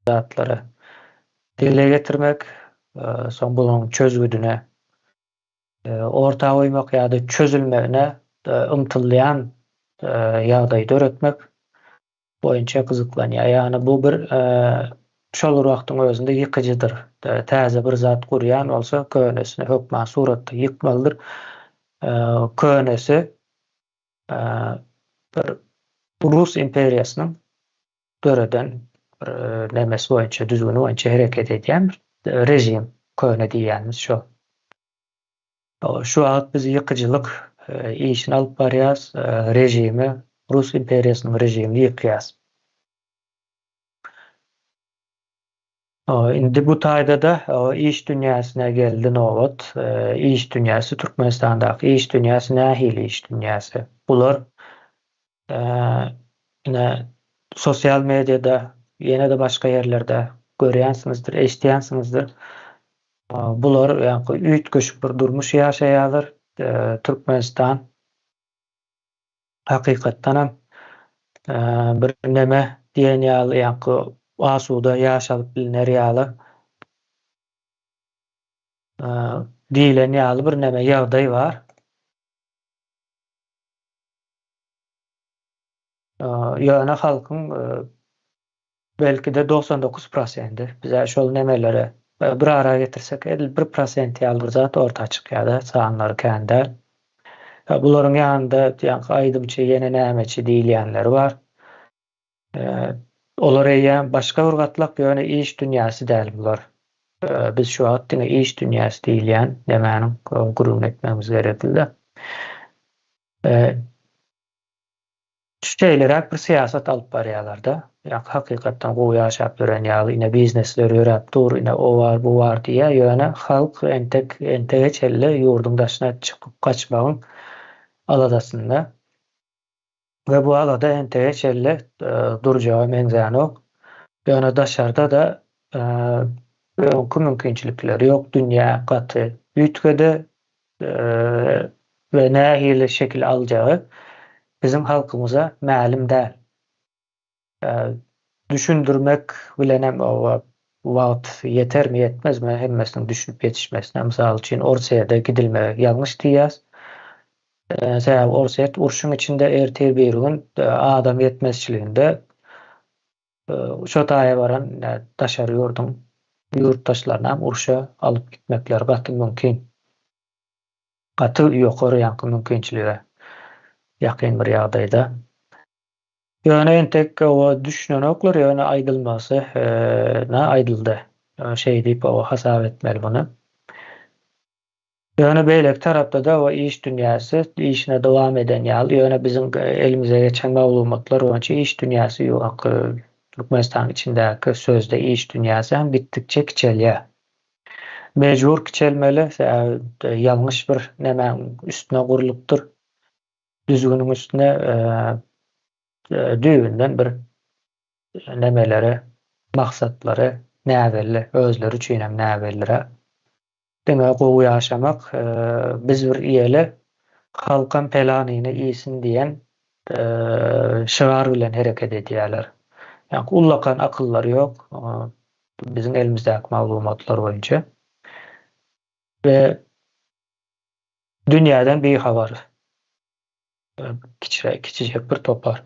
zatları dile getirmek, son bunun çözgüdüne ortağa koymak ya da çözülmegine ymtyllayan ýagdaý döretmek boýunça gyzyklanýar. Ýani bu bir şol wagtyň özünde ýykyjydyr. Täze bir zat gurýan bolsa könesini hökmän suratda ýykmalydyr. Könesi bir Rus imperiýasynyň döreden bir nemesi boýunça, düzgüni boýunça hereket edýän bir rejim, köne diýýänimiz şo. Şu wagt biz ýykyjylyk işini alyp barýas, rejimi, Rus imperiýasynyň rejimini ýykýas. Indi bu taýda da iş dünýäsine geldi nowat. İş dünýäsi Türkmenistandaky iş dünýäsi nähili iş dünýäsi. Bular ine sosial mediada, ýene de başga ýerlerde görýänsiňizdir, eşitýänsiňizdir. Bular ýa-ni üýtgeşik bir durmuş ýaşaýarlar. Türkmenistan hakykatdan ham bir neme diýen ýaly, ýa-ni asuda ýaşalyp bilinär ýaly diýilen ýaly bir neme ýagdaý bar. Ýöne halkyň belki de 99%, bize şol nemelere bir ara getirsek 51% ýaly bir zat orta çykýar, sanlary kände. Bularyň ýanynda ýa-ni aýdymçy ýene nämeçi diýilýänleri bar. Olar eýýän başga bir gatlak ýöne iş dünýäsi däl bular. Biz şu wagt iş dünýäsi diýilýän nemäniň guruny etmemiz gerekli. Şeýleräk bir siýasat alyp barýarlar da. Ýa hakykatdan gowy ýaşap gören ýaly ine biznesleri ýörep dur, ine o bar, bu bar diýe ýöne halk enteге çelle ýurdun daşyna çykyp kaçmagyň aladasynda. Ve bu alada enteге çelle durjagy meňzäni ýöne daşarda da mümkinçilikleri ýok. Dünýä gaty üýtgede ve nähili şekil aljagy bizim halkymyza mälim däl. Düşündürmek bilen hem o wagt yetermi yetmezmi hemmesiniň düşünüp ýetişmesine mysal üçin Orsiýada gidilme ýalňyş diýýäs. Sebäbi Orsiýa urşuň içinde ertir bir gün adam yetmezçiliginde şo taýa baran daşary ýurdun ýurtdaşlaryna urşa alyp gitmekleri gaty mümkin. Gaty ýokary ýa-ni mümkinçiligi ýakyn bir ýagdaýda. Ýöne entek o düşünenoklar ýöne aýdylmasy aýdyldy. Şey diýip o hasap etmeli bunu. Ýöne beýlek tarapda da o iş dünýäsi işine dowam eden ýaly ýöne bizim elimize geçen maglumatlar boýunça iş dünýäsi ýok. Türkmenistan içindäki sözde iş dünýäsi hem gitdikçe kiçelýär. Mejbur kiçelmeli, ýalňyş bir nemäň üstüne gurulypdyr. Düzgünüň üstüne düýbünden bir nemeleri, maksatlary näberli, özleri üçin hem näberlere diňe gowy ýaşamak, biz bir ýele halkam pelanyny iýsin diýen şigar bilen hereket edýärler. Ýani ullakan akıllary ýok bizim elimizdäki maglumatlar boýunça. Ve dünýäden beýhabar. Kiçijek bir topar.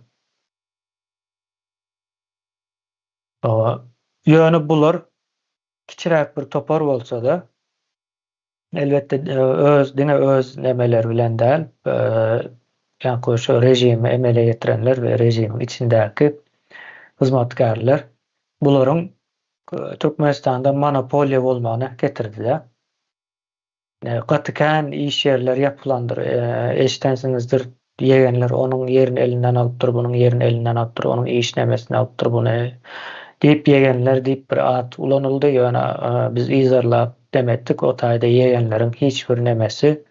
Ýöne bular kiçirek bir topar bolsa da elbette öz nemeler bilen däl, ýa-ni şu rejimi emele getirenler we rejimiň içindäki hyzmatkarlar bularyň Türkmenistanda monopoliýa bolmagyna getirdiler. Gatykän iş ýerleri ýapylandyr. Eşitensiňizdir, diýenler onuň ýerini elinden alypdyr, bunuň ýerini elinden alypdyr, onuň iş nemesini alypdyr buny diýip ýegenler diýip bir at ulanyldy. Ýöne biz izarlap demetdik, o taýda ýegenleriň hiç bir nemesi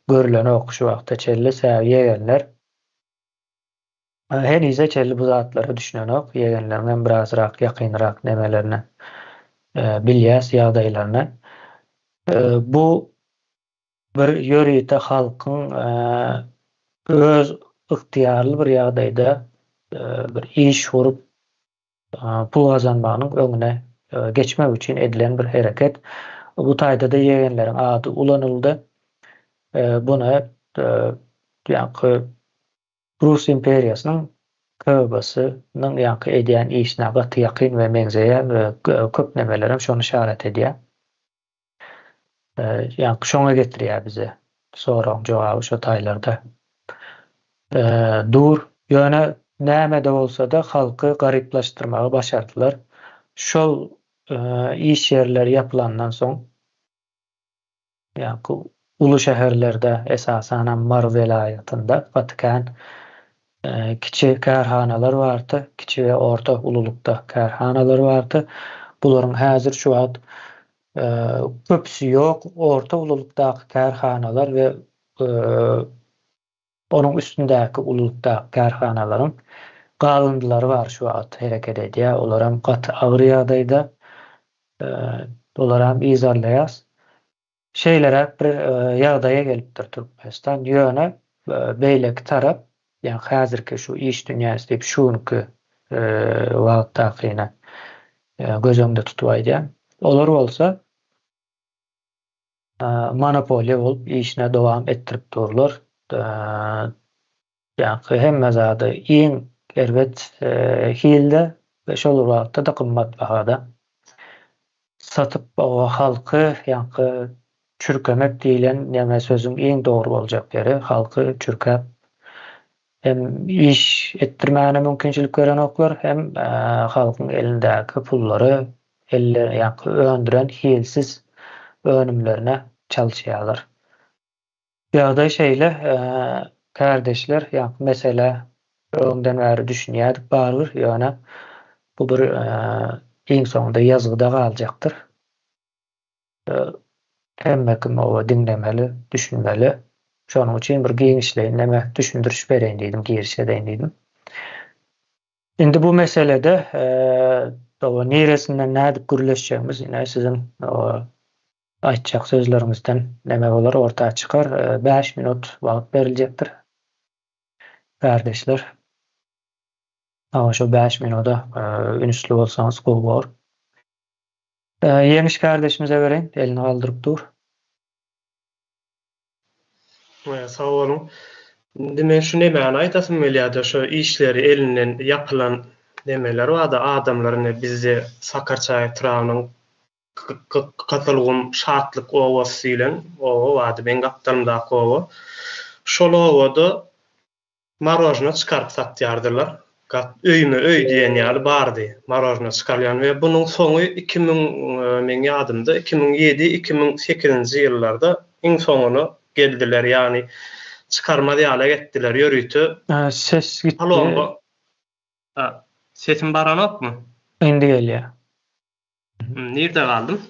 görüleni ok şu wagtda çelle ýegenler. Henize çelle bu zatlary düşünen ok, ýegenleriň birazrak ýakynrak nemelerini bilýäs ýagdaýlaryny. Bu bir ýörüýte halkyň öz ygtyýarly bir ýagdaýda bir iş gurup pul gazanmagynyň öňüne geçmek üçin edilen bir hereket. Bu taýda da ýegenleriň ady ulanyldy. Buna ýa-ni Rus imperiýasynyň KGB-synyň ýa-ni edýän işine gaty ýakyn we meňzeýär we köp nemelerem şonu işaret edýär. Ýa-ni şoňa getirýär bize soragyň jogaby şo taýlarda. Dur, ýöne näme-de bolsa-da halky garyplaşdyrmagy başardylar. Şol iş ýerleri ýapylandan soň ýa-ni ulu şäherlerde esasen Mar welaýatynda Vatikan kiçi kärhanalar bardy, kiçi we orta ululukda kärhanalar bardy. Bularyň häzir şu wagt köpüsi ýok, orta ululukdaky kärhanalar we onuň üstündäki ululukdaky kärhanalaryň galındylary bar şu wagt hereket edýär. Olar hem gaty agyr ýagdaýda, olar hem izolýas. Şeýlere bir ýagdaýa gelipdir Türkmenistan. Ýöne beýleki tarap, ýani häzirki şu iş dünýäsi diýip şunuky wagtdakyna göz öňünde tutup aýdýar. Olar bolsa monopoliýa bolup işine dowam etdirip durlar. Ýani hemme zady iň erwet hilde we şol wagtda da kymmat bahada satyp o halky ýani çürkemek diýilen näme sözüň iň dogry boljak ýeri halky çürkäp hem iş etdirmäne mümkinçilik gören oklar hem halkyň elindäki pullary ýa-ni öndüren hilsiz önümlerine çalyşýarlar. Ýagdaý şeýle kardeşler ýa-ni mesele öňden bäri düşünýärdik barbyr ýöne bu bir iň soňunda ýazgyda galjakdyr. Hemme kim owa dinlemeli, düşünmeli. Şonuň üçin bir giňişleýin näme düşündürüş bereýin diýdim, girişe edeýin diýdim. Indi bu meselede owa neresinden nädip gürleşjegimiz ýene sizin aýtjak sözleriňizden näme bolar ortağa çykar. 5 minut wagt beriljekdir. Kardeşler, şo 5 minuta ünsli bolsaňyz gowy. Yemiş kardeşimize bereýin, elini galdyryp dur. Sağ olun. Men şu nämäni aýtasym gelýär, şu işleri elinden ýapylan nemeler wada adamlaryny bizi Sakarçay Trawnyň katılgym şatlyk owasy bilen wada ben gapdarymdaky owa. Şol owada marojna çykaryp satýardylar. Öýme öý diýen ýaly bardy. Marojna çykarýan we bunyň soňy 2000 men ýadymda 2007-2008-nji ýyllarda iň soňuna geldiler, ýani çykarma ýaly getdiler, ýörüýti. Ses gitdi. Alongo. Sesim baranokmy? Indi gelýär. Nerede galdym?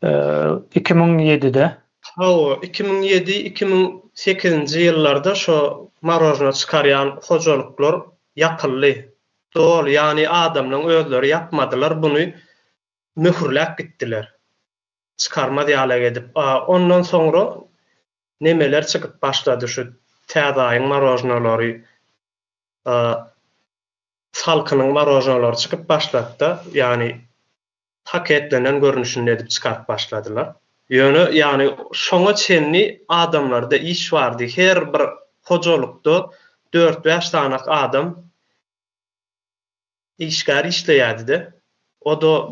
2007'de. 2007-2008-nji ýyllarda şo marojna çykarýan hojalyklar ýapyldy. Dol, ýani adamlaryň özleri ýapmadylar, buny möhürläp gitdiler. Çykarma ýaly edip. Ondan soňra nemeler çykyp başlady şu täzaýyň marojnalary, salkynyň marojnalary çykyp başlady, ýani paketlenen görnüşinde edip çykaryp başladylar. Ýani şoňa çenli adamlarda iş bardy. Her bir hojalykda 4-5 tanak adam işgär işleýärdi-de. O da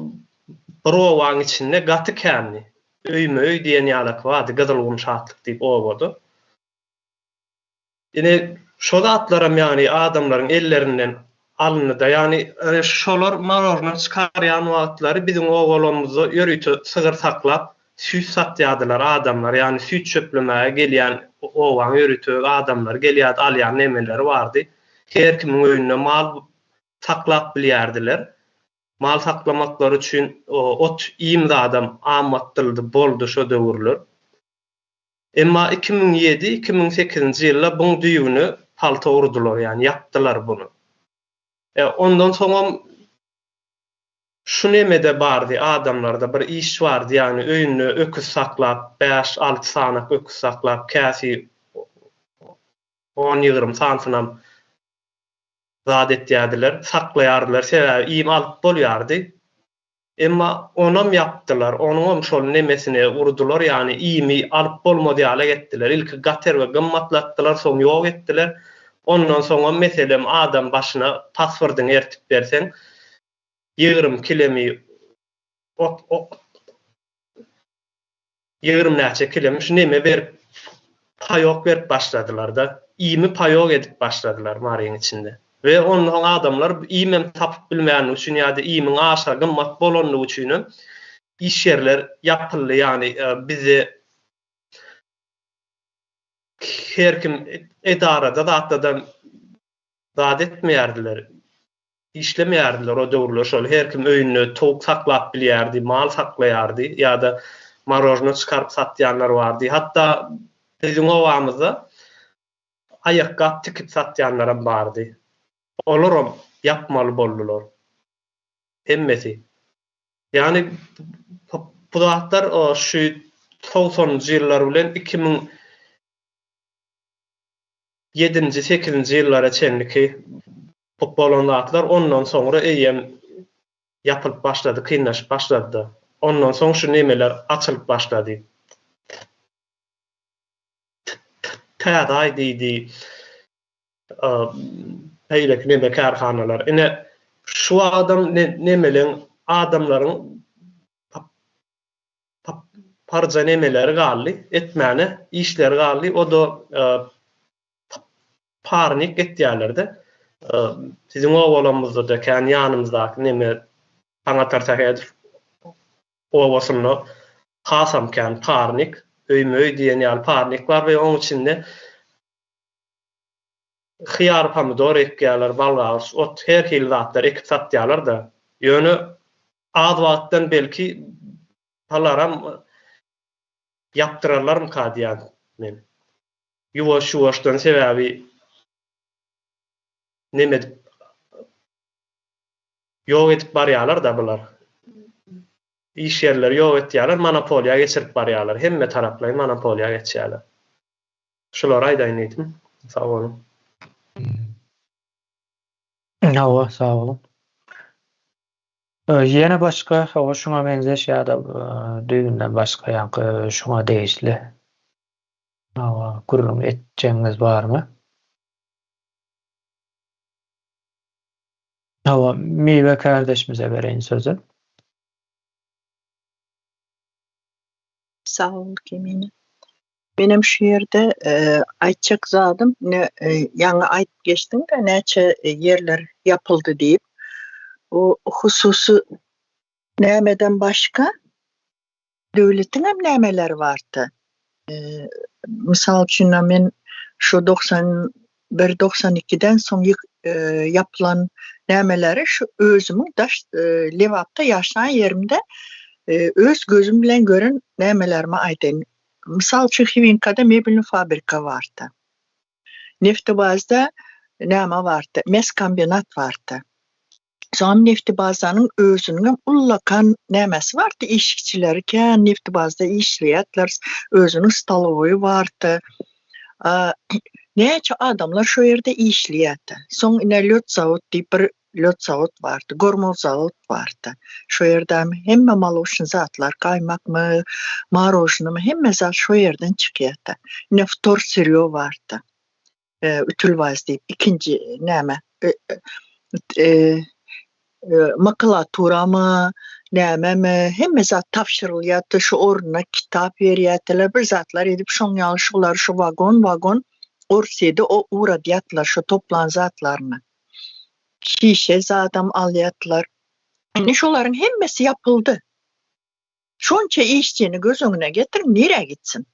bir owaň içinde gaty känni. Öýme öý diýen ýaly bardy, gyzylgym şatlyk diýip owady. Ine şol atlaram ýani adamlaryň ellerinden alındı da, ýani şolar marojna çykarýan wagtlary biziň owalarymyzy ýörüýti sygyr saklap süýt satýardylar adamlar, ýani süýt çöplemäge gelýän owaň ýörüýti adamlar gelýär alýan nemeleri bardy. Her kimiň öýüne mal saklap bilýärdiler. Mal saklamaklary üçin ot iýimde adam amatdyldy boldy şo döwürler. Emma 2007-2008-nji ýylda buň düýüni palta urdular, ýani ýapdylar buny. Ondan soňra şu nemede bardy adamlarda bir iş bardy, ýani öýüne öküz saklap 5-6 sanak öküz saklap käsi 10-20 santyna zat etýärdiler, saklaýardylar, sebäbi iýim alyp bolýardy. Emma onam yaptılar. Onun şol nemesine urdular. Yani iyimi alıp bolmady ýaly getdiler. İlki gater we gymmatlatdylar, soň ýok etdiler. Ondan soňra meselem adam başyna passwordyny ertip bersen 20 kilemi 20 näçe kilemi şu neme berip paýok berip başladylar da. İyimi paýok edip başladylar maryň içinde. Ve onun adamlar iýmem tapyp bilmeýän üçin ýa-da iýmiň aşağı gymmat bolanlygy üçin iş yerler yapyldy. Yani bizi her kim edarada da zat etmeýärdiler. İşlemeýärdiler o döwürler şol her kim öýünde towuk saklap bilýärdi, mal saklaýardy ýa-da marojna çykaryp satýanlar bardy. Hatta bizim owamyzda aýakka tikip satýanlar bardy. Olaram yapmaly boldular. Hemmesi. Yani bu zatlar o şu 90-njy ýyllar bilen 2007-nji 8-nji ýyllara çenliki bolan zatlar ondan soňra eýem yapylyp başlady, kynnaşyp başlady. Ondan soň şu nemeler açylyp başlady. Täze diýdi. Heýlek neme karhanalar. Ine şu adam nemelen adamlaryň parja nemeleri gally, etmäne işleri gally. O da parnik etýärlerde. Sizin owalamyzda da kan ýanymyzdaky neme paňatar täher owasyny hasam kan parnik, öýmöý diýen ýaly parnik bar we onuň içinde hıyar pomidor ekýärler, balgaç, ot her hil zatlar ekip satýarlar da. Ýöne az wagtdan belki halaram yaptırarlarm kadiýan men. Ýuwaş-ýuwaşdan sebäbi neme ýok edip barýarlar da bular. İş yerleri ýok etýärler, monopoliýa geçirip barýarlar. Hemme taraplary monopoliýa geçýärler. Şular aýdaýyn edim. Sag bolun. Hawa, sağ olun. Ýene başga şuňa benzeş ýa-da düýünden başga ýa-da şuňa degişli gurulum etjeňiz barmy? Hawa, Miwe kardeşimize bereýin sözü. Sağ ol Kemine. Benim şu yerde aýtjak zadym ýaňy aýtyp geçdiň de näçe yerler yapıldı diýip o hususy nämeden başka döwletiň hem nämeleri bardy. Mysal üçin men şu 91-92'den soň yapılan nämeleri şu özümiň daş Lewapda ýaşaýan yerimde öz gözüm bilen gören nämelerimi aýdyn. Mysal üçin Hivinkada mebelni fabrika bardy. Neftibazda näme bardy? Mes kombinat bardy. Soň Neftibazanyň özüniň ullakan nämesi bardy? İşçileri kän Neftibazda işleýärler, özüniň stalowy bardy. Näçe adamlar şu ýerde işleýärdi. Soň ine löt zawod diýip bir löt zawod bardy, gormol zawod bardy. Şu ýerde hemme maluşyn zatlar, gaýmakmy, marojnymy hemme zat şu ýerden çykýardy. Ine wtor siryo bardy. Ütülbaz diýip ikinji näme? Makulaturamy, näme hemme zat tapşyrylýardy, şu oruna kitap berýärdiler, bir zatlar edip şoň ýaly şu wagon orsede o uğradyatlar şu toplan zatlaryny. Şişe zadam alýatlar. Ine şolaryň hemmesi yapıldı. Şonça işçini göz öňüne getir, nere gitsin?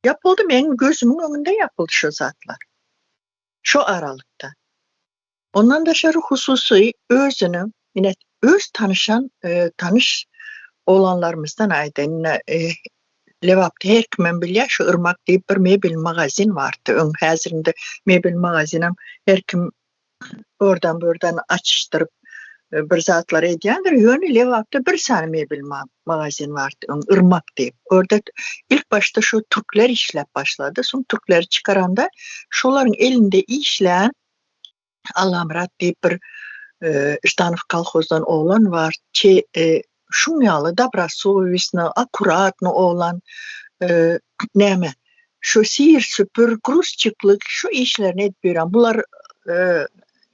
Yapıldı, benim gözümün öňünde yapıldı şu zatlar. Şu aralykda. Ondan da şeru hususy özüni, ine öz tanış olanlarımızdan aýdyn. Lewapda her kim bilýär şu Irmak diýip bir mebel magazin bardy. Häzirinde mebel magazinam her kim oradan açyşdyryp bir zatlar edýändir. Ýöne Lewapda bir sany mebel magazin bardy. Irmak diýip. Orada ilk başta şu türkler işläp başlady. Soň türkleri çykaranda şolaryň elinde işlän Allah'ım deyip bir Жданов kolhozdan oğlan var. Şunyalı добросовестно, akkuratno oğlan. Näme? Şu sihir süpür, gruzçyklyk şu işlerini etbiren. Bular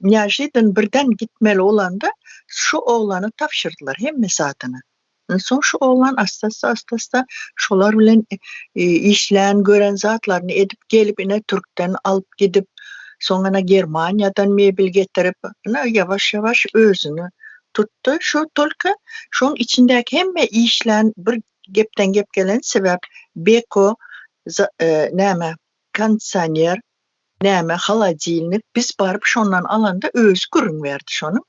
nejedin birden gitmeli olanda şu oğlanı tapşırdılar hemme satyny. Soň şu oğlan asta şolar bilen işlän gören zatlaryny edip gelip ine Türkden alıp gidip soňra Germaniýadan mebel getirip ýawaş ýawaş özüni tuttu. Şu tolka şoň içindäki hemme işlän bir gepden gep gelen sebäp beko näme konditsioner näme haladilnik biz barıp şondan alanda öz görünberdi şonu.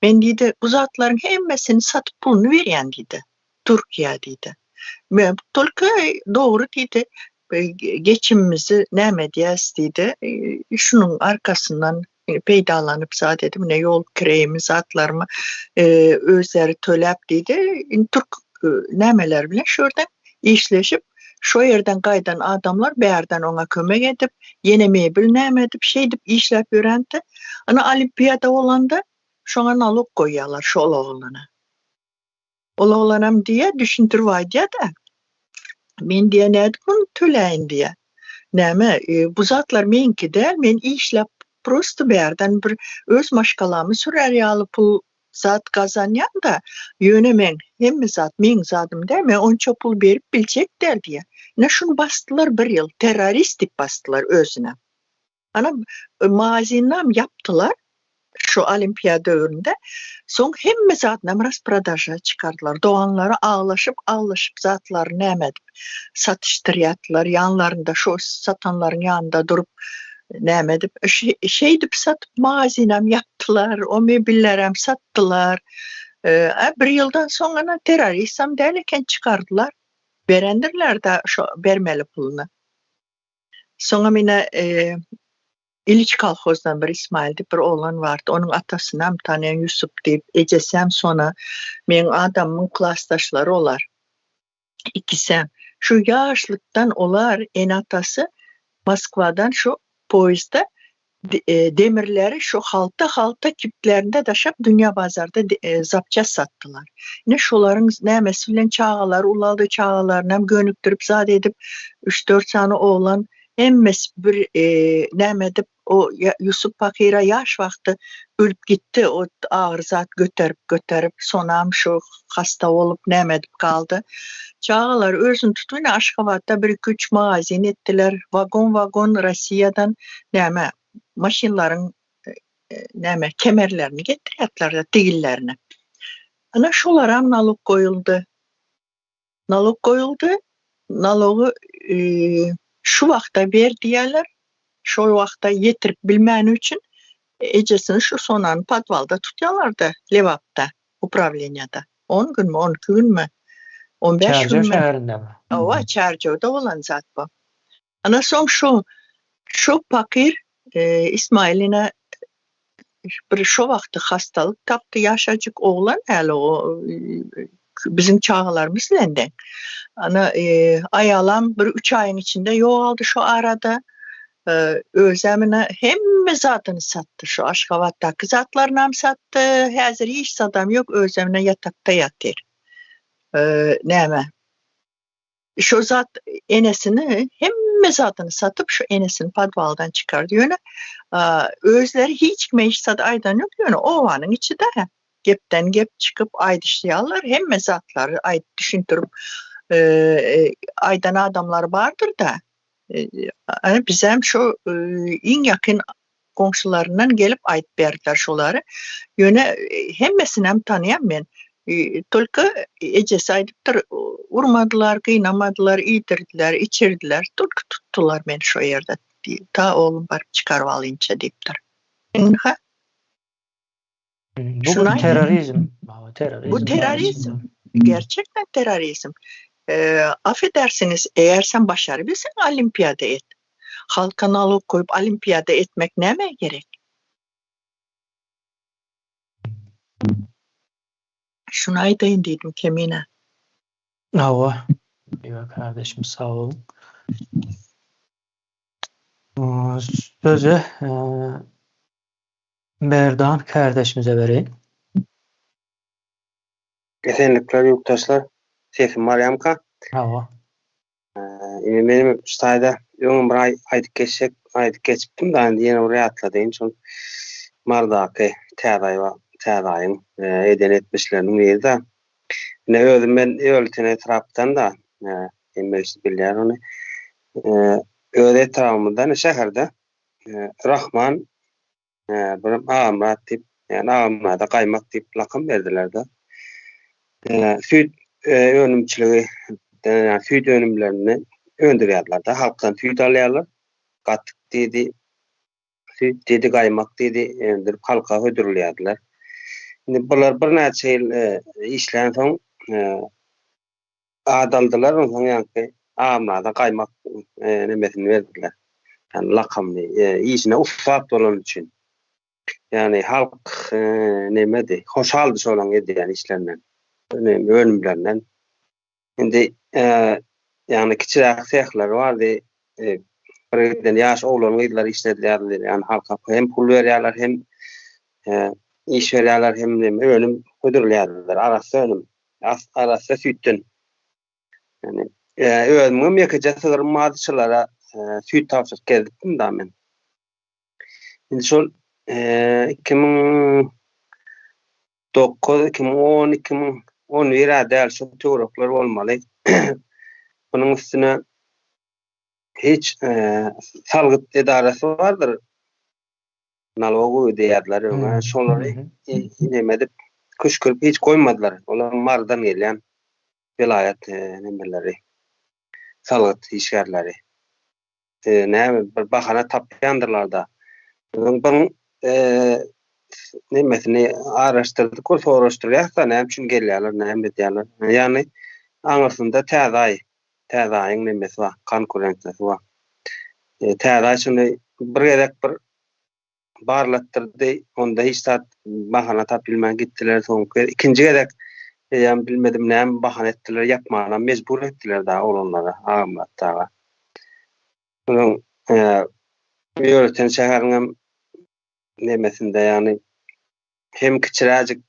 Men diýdi bu zatlaryň hemmesini satyp puluny berýän diýdi. Türkiýe diýdi. Men tolka dogry diýdi. Geçimimizi näme diýäs diýdi. Şunun arkasından peýdalanyp zat edip ne yol kiremi zatlarmy özleri töläp diýdi. Türk nämeler bilen şurdan işleşip şu ýerden gaýdan adamlar bärden ona kömek edip ýene mebel näme edip şey edip işläp ýörendi. Ana olimpiada bolanda şoňa nalog goýýarlar şu oğlana. Oğlanam diýe düşündirýär da. Men diýe nädip töläýin diýe. Näme bu zatlar menki däl, men işläp prosto bärden bir öz maşgalamy sürerýär pul zat gazanýan da ýöne men hemme zat men zadym däl, men onça pul berip biljek däl diýe. Ne şunu bastılar bir ýyl, terrorist dip bastılar özüne. Ana magazinnam yaptılar şu olimpiada döwründe. Soň hemme zatynam rasprodaja çykardylar. Doganlary ağlaşyp zatlar näme edip satışdyrýatdylar. Ýanlarynda şu satanlaryň ýanynda durup näme edip şey dip satyp magazinnam yaptılar. O mebellerem satdylar. Bir ýyldan soň terroristam däl eken çykardylar. Berendirler de şu bermeli pulunu. Sonra mine İliç kolhozdan bir İsmail diýip bir oğlan vardı. Onun atasynam tanıyan Yusuf diýip ejesem sonra men adamyň klassdaşlary olar. İkisem. Şu ýaşlykdan olar en atasy Moskwadan şu poýzda demirleri şu halta kiplerinde daşap dünya bazarda zapça sattılar. Ne şolaryň nämesi bilen çağalar, ulaldy çağalarynam gönükdirip zat edip 3-4 sany oğlan hemmesi bir näme edip o Yusuf Pakira ýaş wagty ölüp gitdi. O ağır zat göterip sonam şu hasta bolup näme edip kaldı. Çağalar özüni tutup Aşgabatda bir 2-3 magazin etdiler. Vagon Russiýadan näme maşinlaryň näme kemerlerini getirýärler da tigillerini. Ana şolara nalog goýuldy. Nalogy şu wagtda berdiýärler. Şu wagtda ýetirip bilmäni üçin ejesini şu sonany podwalda tutýarlar da Lewapda, upravleniýada. 10 günmi, 12 günmi? 15 Çarjö günmi? şäherindemi? Owa Çarjövde bolan zat bu. Ana soň şu pakir İsmail'ine bir şu wagty hastalyk tapdy ýaşajyk oğlan häli o bizim çağalarymız bilen. Ana aýalam bir 3 aýyň içinde ýogaldy şu arada. Özlemine hemme zatyny satdy. Şu Aşgabatdaky zatlarynam satdy. Häzir hiç sadam ýok, özlemine ýatakda ýatyr. Näme? Şu zat enesini hemme zatyny satyp şu enesini podwaldan çykardy ýöne. Özleri hiç kime hiç sad aýdan ýok ýöne owanyň içinde gepden gep çykyp aýdyşýarlar. Hemme zatlary aýdyp düşündirip aýdan adamlar bardyr da. Bizem şu iň ýakyn komşularyndan gelip aýdyp berdiler şolary. Ýöne hemmesini hem tanıyan men. Tolka ejesi aýdypdyr, urmadylar, gynamadylar, ýitirdiler, içirdiler. Tolka tuttular meni şu ýerde. Ta oğlum barıp çykaryp alynça diýipdir. Bu terrorizm. Bu terrorizm. Gerçekten terrorizm. Affedersiniz, eğer sen başarabilsen olimpiyada et. Halka nalog koyup olimpiyada etmek neme gerek? Şunu aýdaýyn diýdim Kemine. Awa. Ýa kardeşim sağ olun. Söze Berdan kardeşimize vereyim. Esenlikler yurttaşlar. Sesim Maryamka. Hava. Benim sayda öňüm bir aýdyp geçipdim da ýene oraya atladyň. Şol mardaky täzaýyň eden etmişleriniň ýerde. Ne özüm ben öwrültene tarapdan da emmeşdi bilýär ony. Öz etrafymdan şäherde Rahman bir Amrat diýip, ýani Amrata gaýmak diýip lakam berdiler da. Süýt önümçiligi, süýt önümlerini öndürýärler da, halkdan süýt alýarlar. Gatyk diýdi, süýt diýdi, gaýmak diýdi, öndürüp halka hödürlýärler. Indi bular bir näçe ýyl işlän soň adaldylar, onuň ýa-ni Amrata gaýmak nemesini berdiler. Yani lakamny, işine ufak bolan üçin. Yani halk nemedi, hoşaldy şolan edýän işlerden. Önümlerinden. Şimdi yani kiçirak sehler vardı. Birden yaş oğlan gıydılar işlediler. Yani halka hem pul veriyorlar hem iş veriyorlar hem de önüm ödürlüyorlar. Arası sütten. Yani önümüm yakıca sığırım madıçılara süt tavsiye geldim da ben. Şimdi şol 2009, 2010, 2010 ýerde şu teorikler bolmaly. Bunun üstüne hiç salgyt edarasy bardyr. Nalogu diýerler öňe. Şolary nemedip küşkürip hiç koymadylar. Olar mardan gelýän vilayet nemeleri. Salgyt işgärleri. Näme bir bahana tapýandyrlar da. Bunun nemesini araşdyrdyk, soruşdurýar da näme üçin gelýärler, näme edýärler. Ýani aňyrsynda täzaýyň nemesi bar, konkurensiyasy bar. Täzaý şunu bir gerek bir barlatdyrdy, onda hiç bahana tapylmaň gitdiler soňky. Ikinji gerek ýa bilmedim näme bahana etdiler, ýapmana mejbur etdiler da olanlara, agmatdaga. Bunun ýöreten şäheriniň nemesinde yani hem kiçiräjik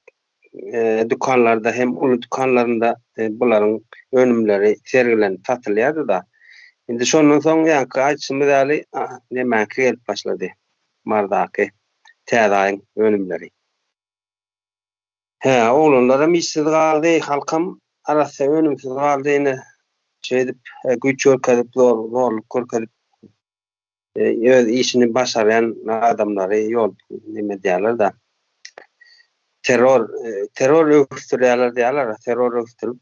dükanlarda hem uly dükanlarında bularyň önümleri sergilenip satylýardy da. Indi şondan soň ýa-ni gaýtsymy däli nemäki gelip başlady. Mardaky täzaýyň önümleri. Oğlanlara misli galdy, halkam arasy önümsiz galdyny şeýdip güç görkezip zorluk görkezip öz işini başarýan adamlary ýol nime diýerler da terror öksürýärler diýerler, terror öksürüp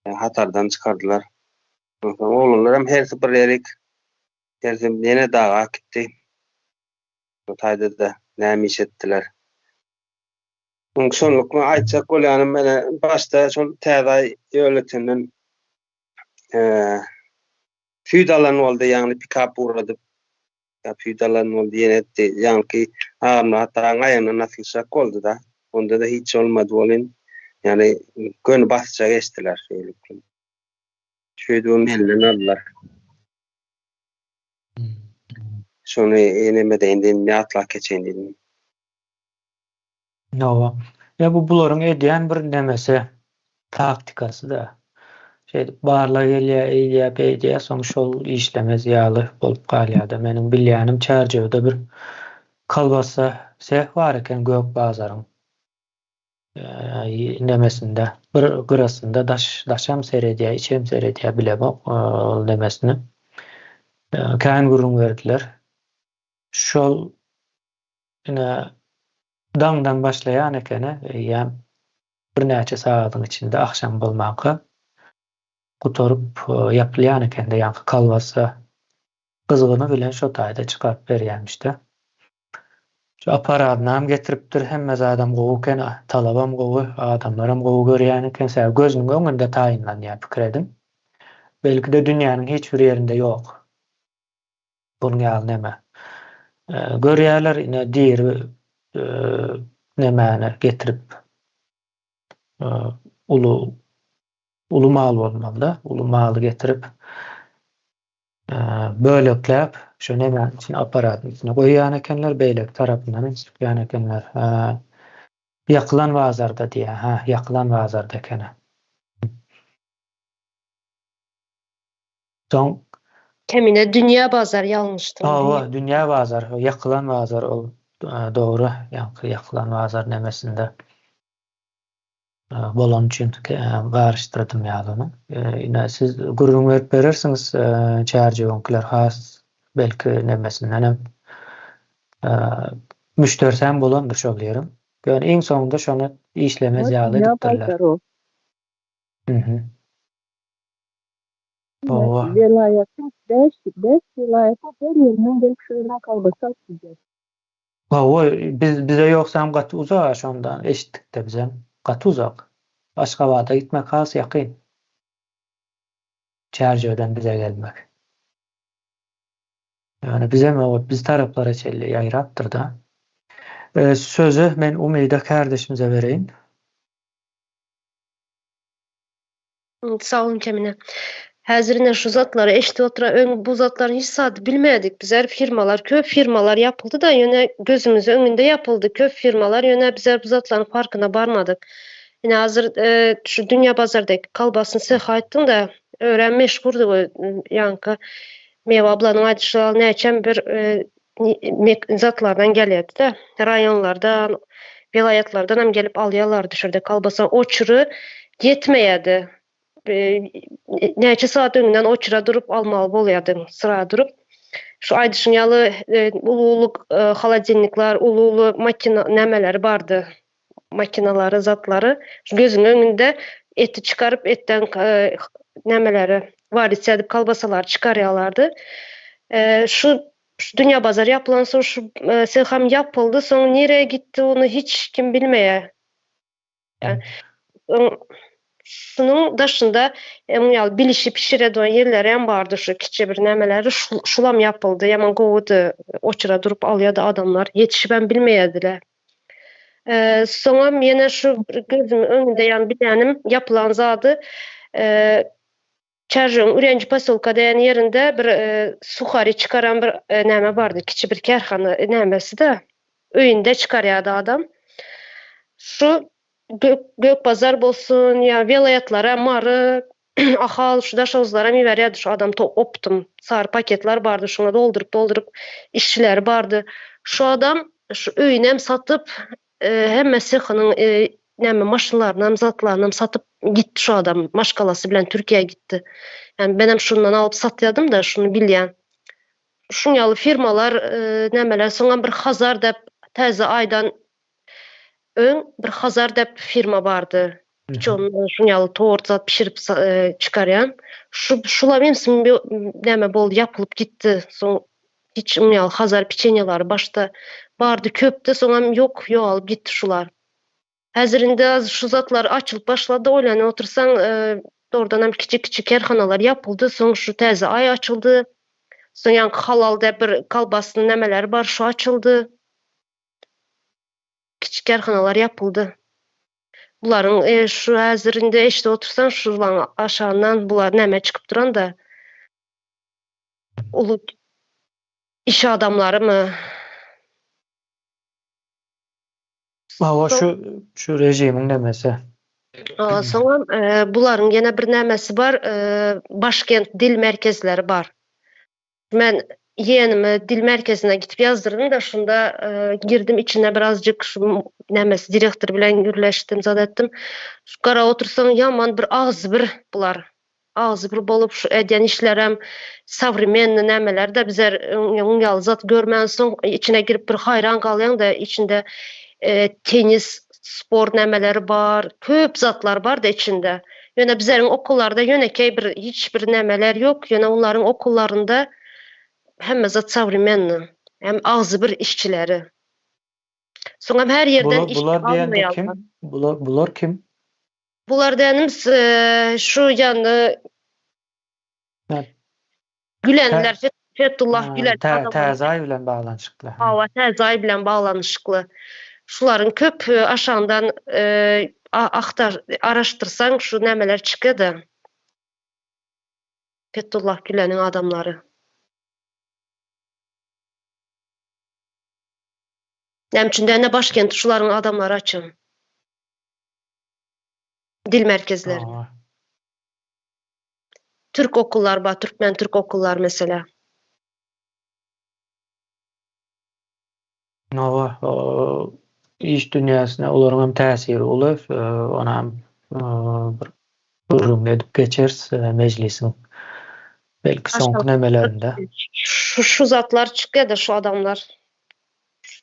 hatardan çykardylar. Oğlanlar hem her bir erik derdim ýene daga gitdi. Taýda da näme iş etdiler. Şonlukla aýtsak bolýany mene başda şol täze ýöletenden füýdalan boldy, ýani pikap uradyp füýdalan boldy ýene etdi. Ýani hatta aýanyna nasykşak boldy da. Onda da hiç olmady bolyn. Ýani gönü basça geçdiler şeýle. Şeýdüm elden aldylar. Şonu eneme deýin, ýatla keçen dedim. Nova. Ya bularyň edýän bir nemesi, taktikasy da. Barla gelýär, soň şol işlemez ýaly bolup galýardy. Meniň bilýänim Çarjewda bir kalbasa seh bar eken Gök bazaryň nemesinde, bir gyrasynda daşam seredýär, içem seredýär bilemok nemesini. Kän gurrun berdiler. Şol dağdan başlayan ekene bir näçe saatyň içinde akşam bolmagy gutorup ýapylýan ekende ýa-ni kalbasa kızgyny bilen şo taýda çykaryp berýärmişde. Şu aparatnam getiripdir, hemme adam gowuken talabam gowy, adamlaram gowy görýän eken, gözüň öňünde taýynlanýar pikir edim. Belki de dünýäniň hiç bir ýerinde ýok. Bunyň ýaly näme? Görýärler ine diýir nemäni getirip ulu mal bolmaly da, ulu maly getirip bölekläp Şu näme için aparatın içine goýýan ekenler, beýlek tarapyndan çykýan ekenler. Ýakylan bazarda diýär. Ýakylan bazarda ekeni. Soň Kemine dünya bazar ýalňyşdyr. dünýä bazar, ýakylan bazar ol. Dogry, ýakylan bazar nämesinde bolan üçin garşdyrdym ýalyny. Ine siz gurrun berip berersiňiz, çärjegiňkiler has belki nämesinden hem müşterisen bolandyr şol ýerim. Yani en soňunda şonu işlemez ýaly gitdirler. Owa. Vilayetın 5 vilayetın her yerinden gelip şuradan kalbasa atacağız. Bize ýoksam gaty uzak şondan eşitdik-de bizem. Gaty uzak. Aşgabat'a gitmek has ýakyn. Çärjeden bize gelmek. Yani biz taraplara çelli ýaýrapdyr da. Sözü men Umyda kardeşimize bereýin. Sağ olun Kemine. Häzirine şu zatlary eşitip oturan bu zatlaryň hiç sady bilmedik. Bizler firmalar, köp firmalar yapıldı da ýöne gözümüz öňünde yapıldı. Köp firmalar ýöne bizler bu zatlaryň farkyna barmadyk. Ine hazır şu dünya bazardaky kalbasyny seha aýtdyň da ören meşhurdy ýanky Mewa ablanyň aýdyşyny näçem bir zatlardan gelýärdi de raýonlardan, vilayetlerden hem gelip alýarlar düşürde kalbasa oçuru yetmeýärdi. Näçe saat öňünden oçura durup almaly bolýardyň, sıra durup. Şu aýdyşyň ýaly ululuk холодильниклар, ululu makina nämeleri bardy. Makinalary, zatlary gözüň öňünde eti çıkaryp etten nämeleri varis edip kalbasalar çıkarýarlardy. Şu dünya bazarı yapılan soň şu seham yapıldy, soň nereye gitti onu hiç kim bilmeýär. Yani şunun daşında bilişip pişirediğin yerler hem bardı şu kiçe bir nämeleri şulam yapıldı. Yaman gowy oçura durup alýardy adamlar. Yetişip hem bilmeýärdiler. Soňra ýene şu gözüm öňünde ýan bir tänim yapılan zady Çarjyň Ürenji posolka diýen ýerinde bir suhari çıkaran bir näme bardy. Kiçi bir kerhana nämesi de öýünde çıkarýardy adam. Şu gök bazar bolsun ya vilayetlara mary ahal şu daşozlara miberýärdi şu adam optum sary paketler bardy şuna doldurup işçileri bardy. Şu adam şu öýünem satyp hemme sehynyň näme maşynlaryny, zatlaryny satyp gitdi şu adam. Maşgalasy bilen Türkiýe'ye gitdi. Yani benim şundan alıp satýardım da şunu bilýän. Şuň ýaly firmalar nämeler soňra bir Hazar dep täze aýdan bir Hazar dep firma bardy. Şuň ýaly tort zat pişirip çıkarýan. Şular hemsini näme boldy yapılıp gitdi. Soň hiç ýaly Hazar piçenýalary başta bardy köpde soňra ýok alyp gitdi şular. Häzirinde şu zatlar açılıp başlady oýlanyp otursaň doğrudan hem kiçik kerhanalar yapıldı. Soň şu täze ay açıldı. Soň halal dep bir kalbasyny nämeleri bar şu açıldı. Kiçik kerhanalar yapıldı. Bularyň şu häzirinde eşde otursaň şulan aşağından bular näme çıkıp duran da ulu iş adamlarymı Şu rejimiň nämesi. Soňra bularyň ýene bir nämesi bar, Başkent dil merkezleri bar. Men yeğenimi dil merkezine gidip yazdırdım da şunda girdim içine birazcık şu nämesi direktor bilen gürleşdim zat etdim. Şu gara otursaň yaman bir ağzı bir bular. Ağzı bir bolup şu edýän işlerem savremenni nämeler de bizler ýaly zat görmän soň içine girip bir hayran galýan da içinde tenis, spor nämeleri bar, köp zatlar bar da içinde. Ýöne bizleriň okullarda ýönekey bir hiç bir nämeler ýok. Ýöne onlaryň okullarında hemme zat savremenni, hem ağzı bir işçileri. Soňra her ýerden iş almaýarlar. Kim? Bular kim? Bular dänimiz şu ýany Gülenler, Fethullah Gülen täze aý bilen baglanşykly. Täze aý bilen baglanşykly. Şularyň köp aşağından araştırsaň şu nämeler çykdy. Fethullah Gülen'in adamları. Näme üçin däne Başkent şularyň adamlary açyn. Dil merkezlerini. Aa, Türk okullar bar, Türkmen Türk okullar mesela. Nova iş dünýäsine olaryň hem täsiri ular, ona hem bir gurrun edip geçers meclisin belki soňky nemelerinde. Şu zatlar çykýar da şu adamlar.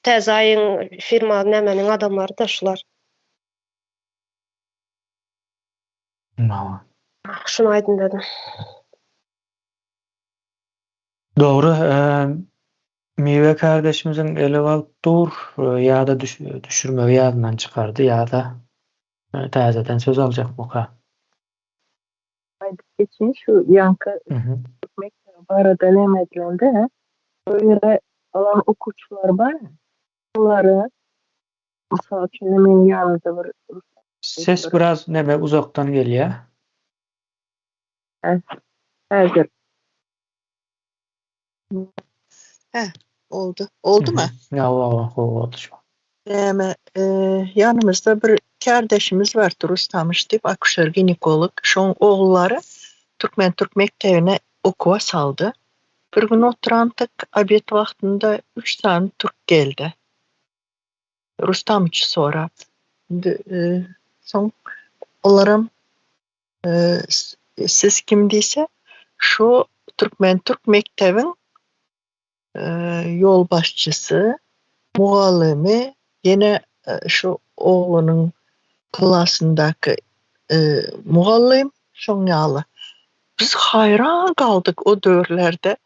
Täze aýyň firma nämeniň adamlary da şular. Nova. Şunu aýdym dedim. Doğru. Miwe kardeşimizin ele alıp dur ýa-da düşürme ýadynan çykardy ýa-da täzeden söz aljak boka. Aydıp geçin şu yankı Mhm. mektebi arada demedilende öyle alan okuçlar var ya, bunları misal için hemen yanında bir Ses biraz neme uzaktan gelýär. hazır. Oldu. Oldu mu? Ýa-wa oldu şu. Yanımızda bir kardeşimiz var, Rustamış deyip, akuşer ginekolog. Şoň oğulları Türkmen Türk Mektebi'ne okuwa saldı. Bir gün oturantık, abet wagtynda 3 tane Türk geldi. Rustamış sorap. Soň olaram siz kim diýse, şu Türkmen Türk Mektebiň yol başçısı, muallimi, yine şu oğlunun klasındaky muallim, şoňaly. Biz hayran kaldık o döwürlerde.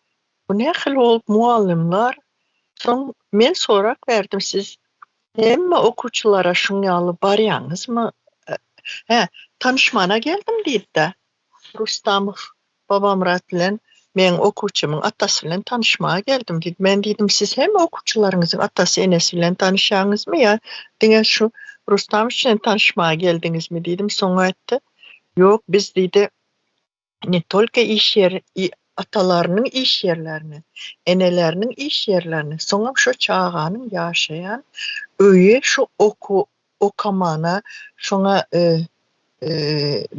Bu nähili ol muallimler? Soň men sorak berdim, siz hemme okuçylara şoňaly barýaňyzmy? Tanışmana geldim diýdi. Rustamov babam bilen men okuçymyň atasy bilen tanışmaga geldim diýdi. Men diýdim, siz hemme okuçylaryňyzyň atasy enesi bilen tanışýaňyzmy ýa diňe şu Rustam bilen tanışmaga geldiňizmi diýdim. Soň aýtdy, ýok, biz diýdi ne tolka iş yer atalarının iş yerlerini, enelerinin iş yerlerini, soňra şu çağanyň ýaşaýan öýe şu okamana, şoňa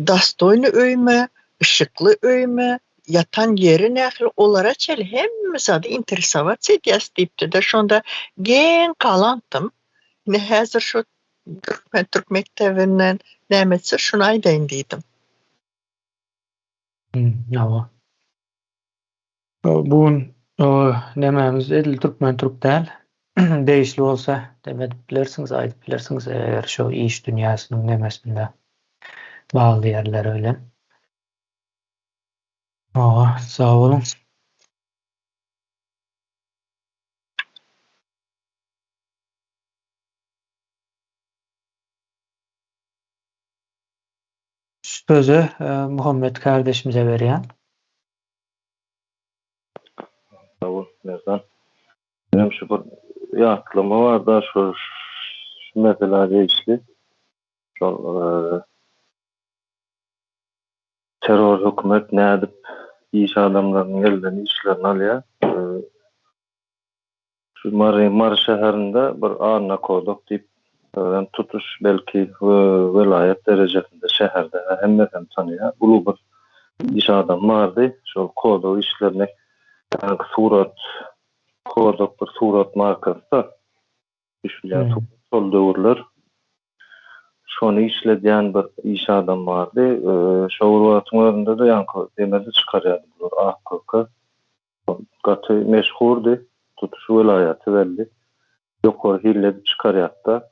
dastoyny öýme, ışıklı öýme, yatan yeri nähili olara çel hemmesi ady interesowat edýäs diýipdi de şonda gen kalantym. Ne häzir şu Türk Mektebinden nämetse şunu aýdaýyn diýdim. Ýa-wa. Bugun nememiz edil Türkmen Türk däl. Değişli bolsa demedip bilersiňiz, aýdyp bilersiňiz eger şu iş dünýäsiniň nemesinde bagly ýerler öyle. Sağ olun. Sözü Muhammed kardeşimize berýän. Tamam, nereden? Benim şu bir ýatlama var da şu mesela geçti. Şu terör hükümet ne edip iş adamlarının elden işlerini alıyor. Şu Mar şehrinde bir anna koduk deyip tutuş belki velayet derecesinde şehirde hem tanıyor. Ulu bir iş adam vardı. Şu kodu işlerine surat koduk bir surat markası işleyen sol döwürler. Şonu işleyen bir iş adam vardı. Şowruatın önünde de yankı demedi çıkarıyordu bunlar. Ahkaka. Gatı meşhurdu. Tutuşu velayeti belli. Yokor hilledi çıkarıyordu.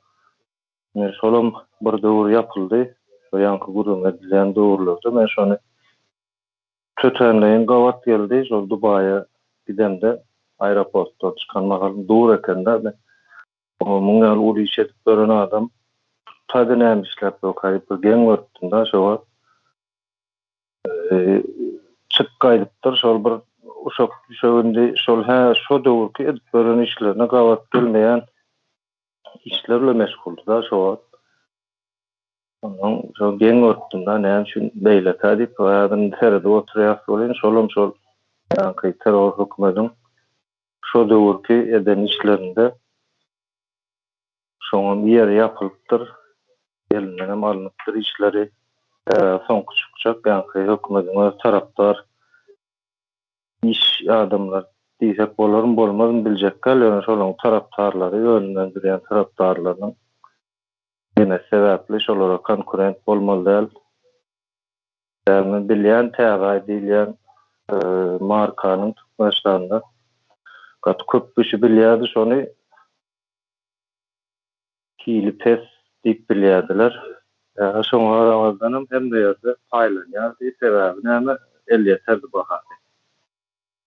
Şolum bir döwür yapıldı. Yankı gurun edilen döwürlerde. Men şonu tötenleyin gawat geldi. Şol Dubay'a gidende aeroportda çıkan magalım dur ekende. Muňal uly iş edip gören adam taýda näme işläp ýokary bir geň görtdüm-da şowa. Çık gaýdypdyr şol bir uşak düşeginde şol şo döwürki edip gören işlerine gawat gelmeýän işlerle meşguldy-da şowa. Onuň şo geň görtdüm-da näme üçin beýle taýdyp adam terede oturýar bolýan şol terör hükümetiň şo döwürki eden işlerinde şoňam ýeri ýapylypdyr. Elinden hem alınıpdyr işleri. Son küçükçe yani hökümetin öz taraptar iş adamlar diýsek bolarym bolmazym biljekler. Yani şolaryň taraptarlary yönlendirýän taraptarlaryň ene sebäpli şolara konkurent bolmaly däl. Yani bilýän täze edilýän markanyň tutmaşlarynda köp kişi bilýärdi şonu hili pes diýip bilýärdiler. Şoňa arazdanam hem de ýerde paýlanýar diýip sebäbi näme el ýeterdi bahasy.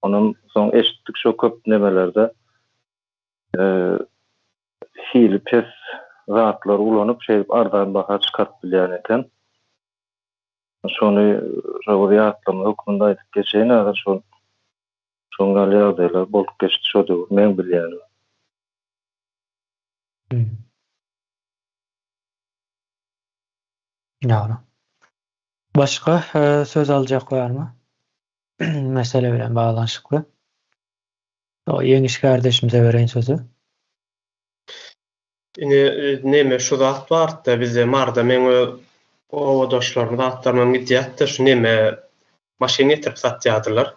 Onun soň eşitdik şo köp nemelerde hili pes zatlar ulanyp ardan baha çykarp bilýän eken. Şonu rewriýatlama hökmünde aýdyp geçeýin agar şoňa ýagdaýlar bolup geçdi şo diýip men bilýänim. Ýagny. Başga söz aljak barmy? Mesele bilen baglanşykly. O ýeňiş kardeşimize bereň sözü. Neme şu zat barda bize marda men o doşlarymyz atlarmam gidýär-de şu neme maşyny getirip satýardylar.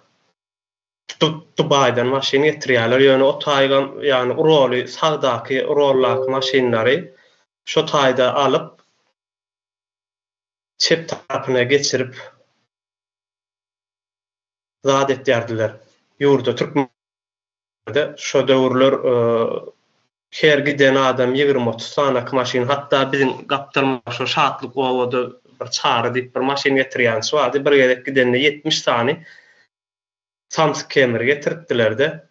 Dubaydan maşyny getirýärler. Ýöne o taýgan ýani roly sagdaky rollaky maşynlary şu taýda alyp çep tarapyna geçirip zat etýärdiler. Ýurda Türkmenlerde şu döwürler her giden adam 20-30 tane maşyn hatta bizim gaptırma şu şatlyk owada bir çary diýip bir maşyn getirýän şuady bir gerek gidende 70 tane Samsung kemeri getirdiler-de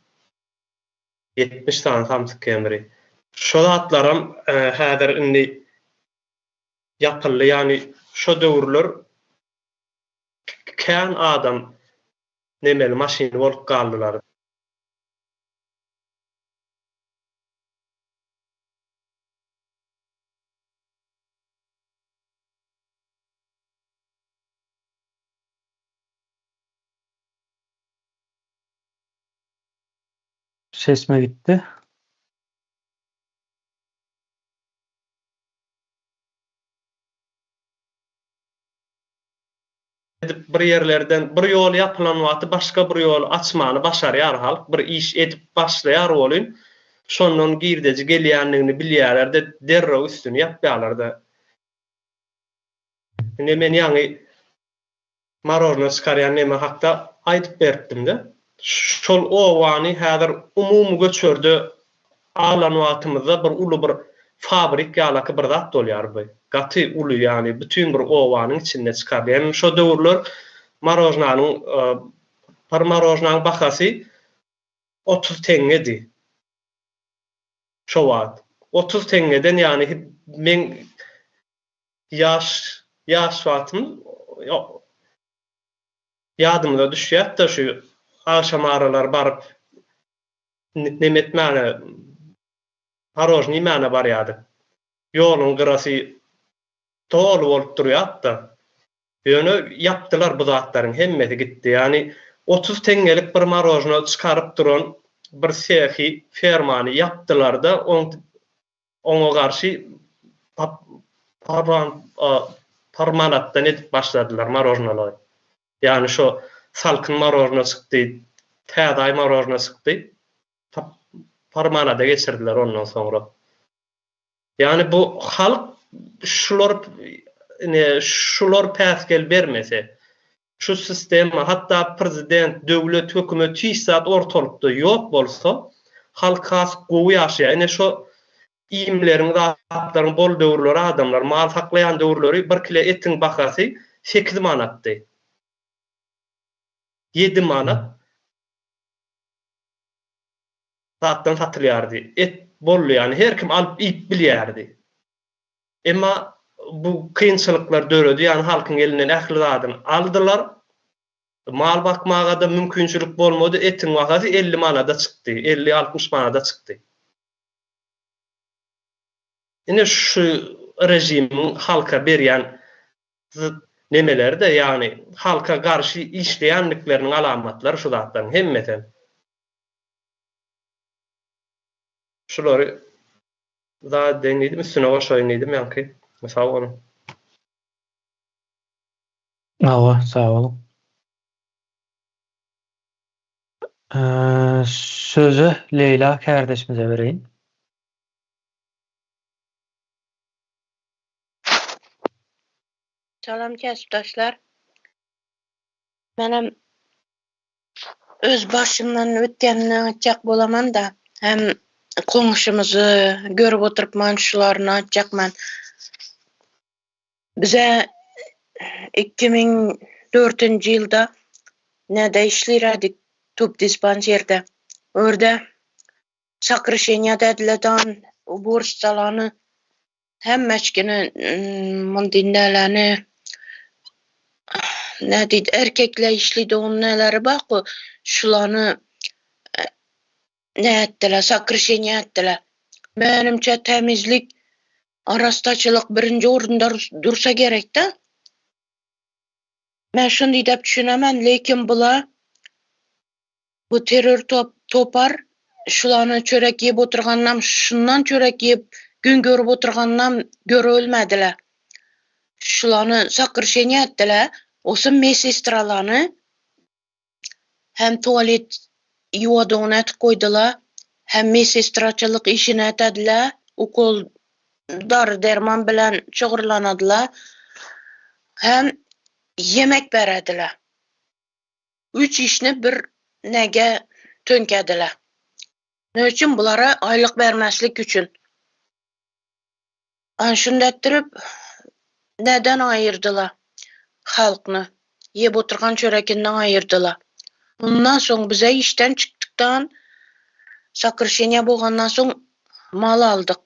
70 tane Samsung kemeri. Şu zatlarym häzir indi yapyldy ýani şu döwürler kän adam nemeli maşyn bolup galdylar. Sesme gitti. Bir yerlerden bir yol yapılan wagty başga bir yol açmany başarýar halk bir iş edip başlaýar bolyn şondan girdeci gelýänligini bilýärler-de derrew üstüni ýapýarlar-da. Men ýani marorna çykarýan neme hakda aýdyp berdim-de. Şol owany häzir umumy göçürdi alan wagtymyzda bir uly bir fabrik ýalaky bir zat bolýar bu. Gaty uly ýani bütün bir owanyň içinde çykarýan şo döwürler marojnanyň bir marojnanyň bahasy 30 teňedi. Şo wagt 30 teňeden ýani men ýaş wagtym ýadymda düşýär-de şu akşam aralar barıp nemetmäne marojny mäne barýardy. Ýoluň gyrasy tol bolup durýar-da. Ýöne ýapdylar bu zatlaryň hemmeti gitdi. Ýani 30 teňelik bir marojny çykaryp duran bir sehi fermany ýapdylar-da oňa garşy parmanatdan edip başladylar marojnalary. Ýani şo salkyn marojna çykdy, täze marojna çykdy. Parmanada geçirdiler ondan sonra. Yani bu halk şular päsgel bermese, şu sistem hatta prezident, döwlet, hökümet hiçzat ortalykda ýok bolsa, halk has gowy ýaşaýar. Ene şu iýimleriň zatlaryň bol döwürleri adamlar mal saklayan döwürleri bir kile etin bahasy 8 manatdy. 7 manat zatdan satylýardy. Et bolly ýani her kim alyp ýyp bilýärdi. Emma bu kynçylyklar döredi ýani halkyň elinden ähli zadyny aldylar. Mal bakmaga da mümkinçilik bolmady. Etin bahasy 50 manada çykdy, 50-60 manada çykdy. Ine şu rejimiň halka berýän nemeleri de yani halka karşı işleyenliklerinin alamatları şu zatların hemmeten. Şuları Zat deneydim, üstüne goşaýyndyym ýa-ni. Sag bolun. Awa, sağ olun. Sözü Leyla kardeşimize vereyim. Salam kasıpdaşlar. Menem öz başımdan ötkenini açacak bolaman da hem konuşumuzu görüp oturupman şularını açacakman. Bize 2004-nji ýylda näde işleýärdik tüp dispanserde. Örde sakrışenya dediledan borçsalany hemmeçkini mundindeleni ne diýdi erkekler işlidi onun neleri bak şularny ne etdiler sakrışenya etdiler. Menimçe temizlik arastaçılık birinci orunda dursa gerek de. Men şunday dep düşünemen lekin bu terör topar şularny çörek yep oturgandan şundan çörek yep gün görüp oturgandan görü ölmediler. Şularny sakrışenya etdiler. Osun mesestralany hem tuvalet ýuwadygyny etip koýdular, hem mesestraçylyk işini etediler, ukol dary derman bilen çogurlanadylar, hem yemek berediler. 3 işni bir nege tönkediler. Ne üçün? Bulara aylık vermeslik üçün. Şunu ettirip neden ayırdılar halkını? Yep oturgan çörekinden ayırdılar. Ondan soň bize işten çıktıktan sakrışenya bolgandan soň mal aldık.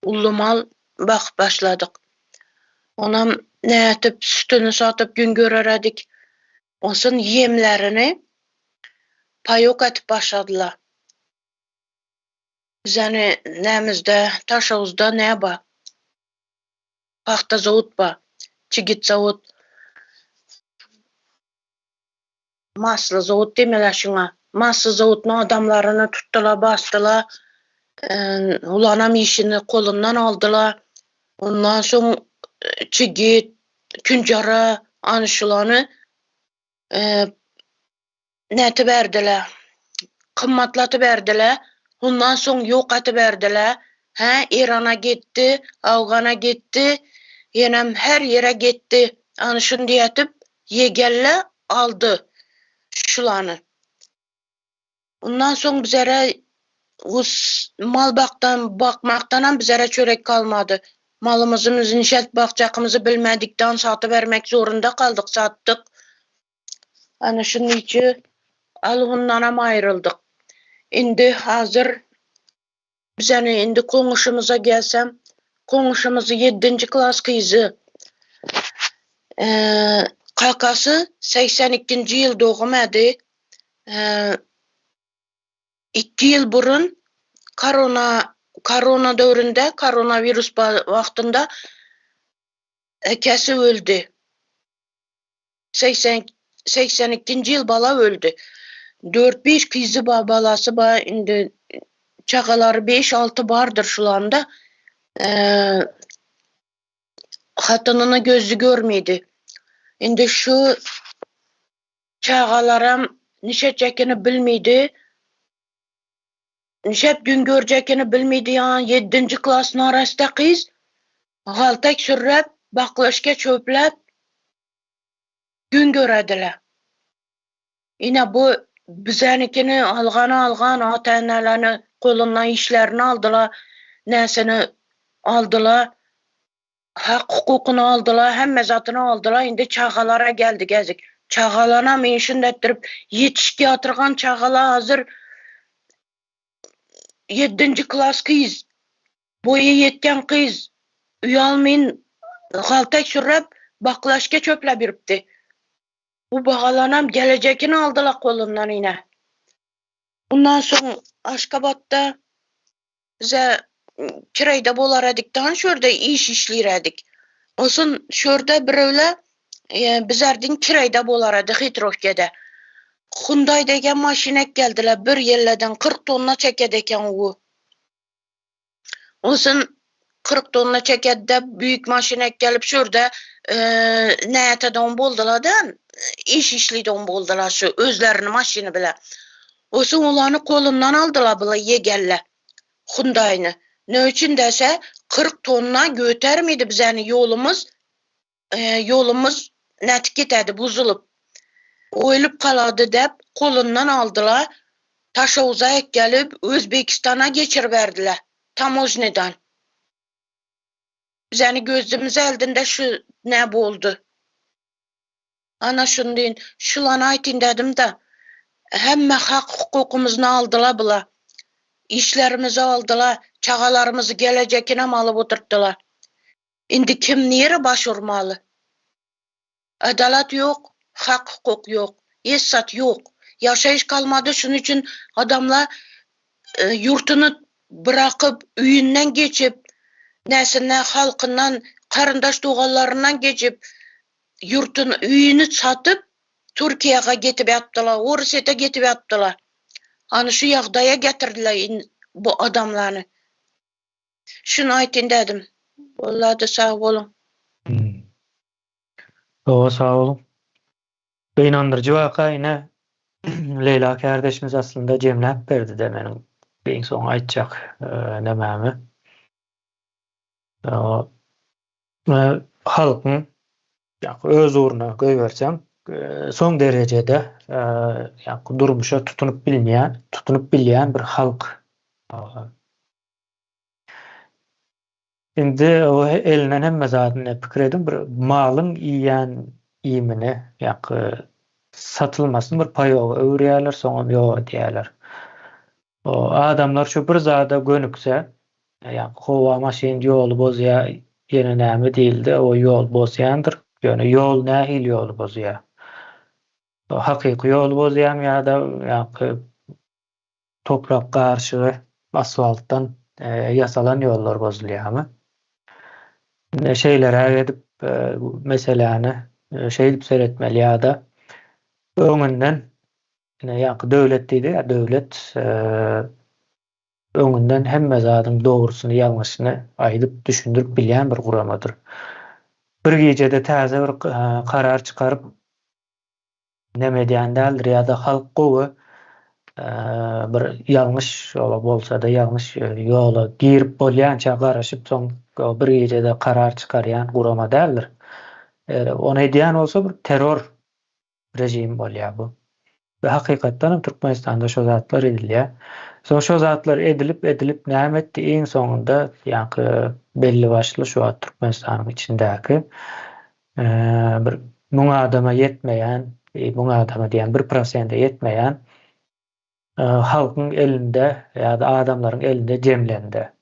Ullu mal bakıp başladık. Onam ne etip sütünü satıp gün göreredik. Osun yemlerini payok etip başladılar. Bizani nämizde, Taşavuzda ne ba? Paxta zavut ba, çigit zavut, maslı zavut demeler şuna. Maslı zavutun adamlarını tuttular, bastılar. Ulanam işini kolundan aldılar. Ondan soň çigit, künjara, anşulanı neti berdiler. Kımmatlatı berdiler. Ondan soň ýok aty berdiler. İran'a gitti, Awgana gitti, yenem her yere gitti. Ana şunday etip yegelle aldı şularny. Ondan soň bizlere mal bakmaktan bizlere çörek kalmadı. Malımızı, nişet bakacakımızı bilmedikten satı vermek zorunda kaldık, sattık. Ana şunun için alğından ayrıldık. Indi hazır bizani indi konuşumuza gelsem, konuşumuzu 7. klas kızı. Kakası 82-nji ýyl dogum edi. 2 ýyl burun korona dövründe, koronavirus wagtynda ekesi öldü. 82-nji ýyl bala öldü. 4-5 kızı balası ba indi çagalary 5-6 bardır şulanda. Hatynyny gözü görmedi. Indi şu çagalaram nişetjekini bilmedi. Nişep gün görjekini bilmedi ýa 7-nji klasyň arasynda kız galtak sürrep, baklaşga çöplep gün görediler. Ine bu bizenikini algan ata-enelerini kolundan işlerini aldılar, nesini aldılar, hak hukukuny aldılar, hemme zatyny aldılar. Indi çagalara geldi gezik. Çagalana men şunda ettirip yetişki atırgan çagala hazır 7-nji klas kız, boyu yetken kız, uyalmayın galtak sürrep, baklaşga çöple biripdi. Bu bağalanam gelecekini aldılar kolundan ine. Ondan soň Aşgabatda bize kirayda bolar edikden şörde iş işleýär edik. Osun şörde biröwle bizlerden kirayda bolar edi Hitrokede. Hyundai degen maşinek geldiler bir yerlerden 40 tonna çekedi eken o. Olsun 40 tonna çekedi büyük maşine gelip şurada neyeteden boldulardan iş işliden boldular şu özlerini maşini bile. Olsun olanı kolundan aldılar bile yegelle. Hyundai'ni. Ne için dese 40 tonna götürmedi bizeni yolumuz net gitedi buzulup. Oyulup kaladı dep kolundan aldılar. Taşa uzayıp gelip Özbekistan'a geçiriverdiler. Tamojneden. Bizeni gözümüz eldinde şu ne boldu. Ana şunu deyin, şulan aytin dedim de hemme hak hukukumuzni aldılar bula. İşlerimizi aldılar, çağalarımızı gelecekine alıp oturttular. Indi kim nere başvurmalı? Adalet yok, hak hukuk yok, esat yok. Yaşayış kalmadı, şunun için adamlar yurtunu bırakıp, üyünden geçip, nesine halkından, karındaş doğallarından geçip, yurtunu, üyünü satıp, Türkiye'ye getip yaptılar, Orsiyete getip yaptılar. Hani şu yağdaya getirdiler bu adamlarını. Şunu aytın dedim. Vallahi da sağ olun. Sağ olun. İnandırıcı vaka yine Leyla kardeşimiz aslında cemlep verdi demenin. En son aytacak nememi. Halkın öz uğruna koyversem son derecede durmuşa tutunup bilmeyen bir halk. Şimdi o elinden hemme zatine pikir edin bir malın iyimini satılmasın bir payı öğreyerler sonra yok diyorlar. O adamlar şu bir zada gönükse kova maşin yolu bozuya yeni näme değildi o yol bozuyandır. Yani yol nähil yolu bozuya. O hakiki yol bozuyan ya da toprak karşı asfalttan yasalan yollar bozuluyor. Şeylere edip meseleni edip seyretmeli ya da öňünden devlet diýdi ya devlet öňünden hemme zadyň dogrusyny ýalňyşyny aýdyp düşündirip bilýän bir guramadyr. Bir gecede täze bir karar çykaryp neme diýen däldir ýa-da halk gowy bir ýalňyş ýola bolsa da ýalňyş ýola girip bolýança garaşyp soň bir gecede karar çykarýan gurama däldir. Ony diýen bolsa bir terror rejim bolýar bu. Ve hakykatdan Türkmenistanda şo zatlar edilýär. Şo zatlar edilip näme etdi en soňunda belli başly şu Türkmenistanyň içindäki bir muňa adama ýetmeýän, muňa adama diýen 1% ýetmeýän halkyň elinde ýa-da adamlaryň elinde jemlendi.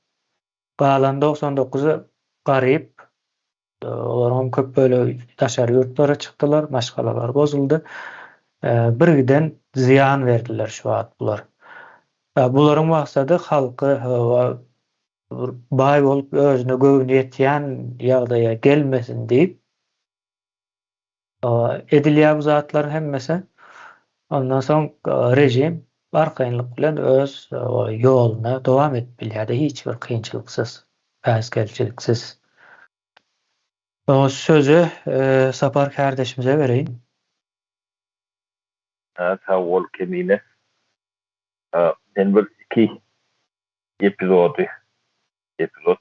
Galan 99-y garyp olaryň köp böyle daşary ýurtlara çykdylar, maşgalalar bozuldy. Birgiden ziyan verdiler şu an bular. Buların maksady halky baý bolup özüne göwüni ýetýän ýagdaýa gelmesin diýip edilýän zatlar hemmesi ondan soň rejim barkynlyk bilen öz ýoluna dowam etip bilýär, hiç bir kynçylyksız, päsgelçiliksiz. O sözü Sapar kardeşimize vereyim. Sağ ol Kemine. Ben bir iki epizod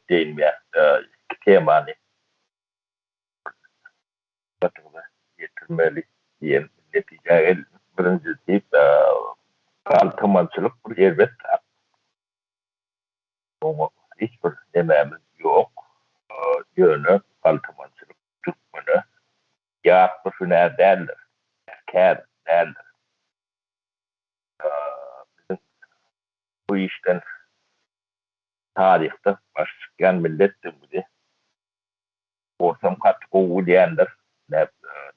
diyelim ya. Temanı batırma getirmeli diyen netice birinci deyip kaltımançılık bir elbet ama hiçbir dememiz yok. Yönü kaltımançılık Türkmenü yapmışı ne derler? Kâr derler. Bu işten tarihte başlayan millettir bu de. Ortam katı kovu diyendir.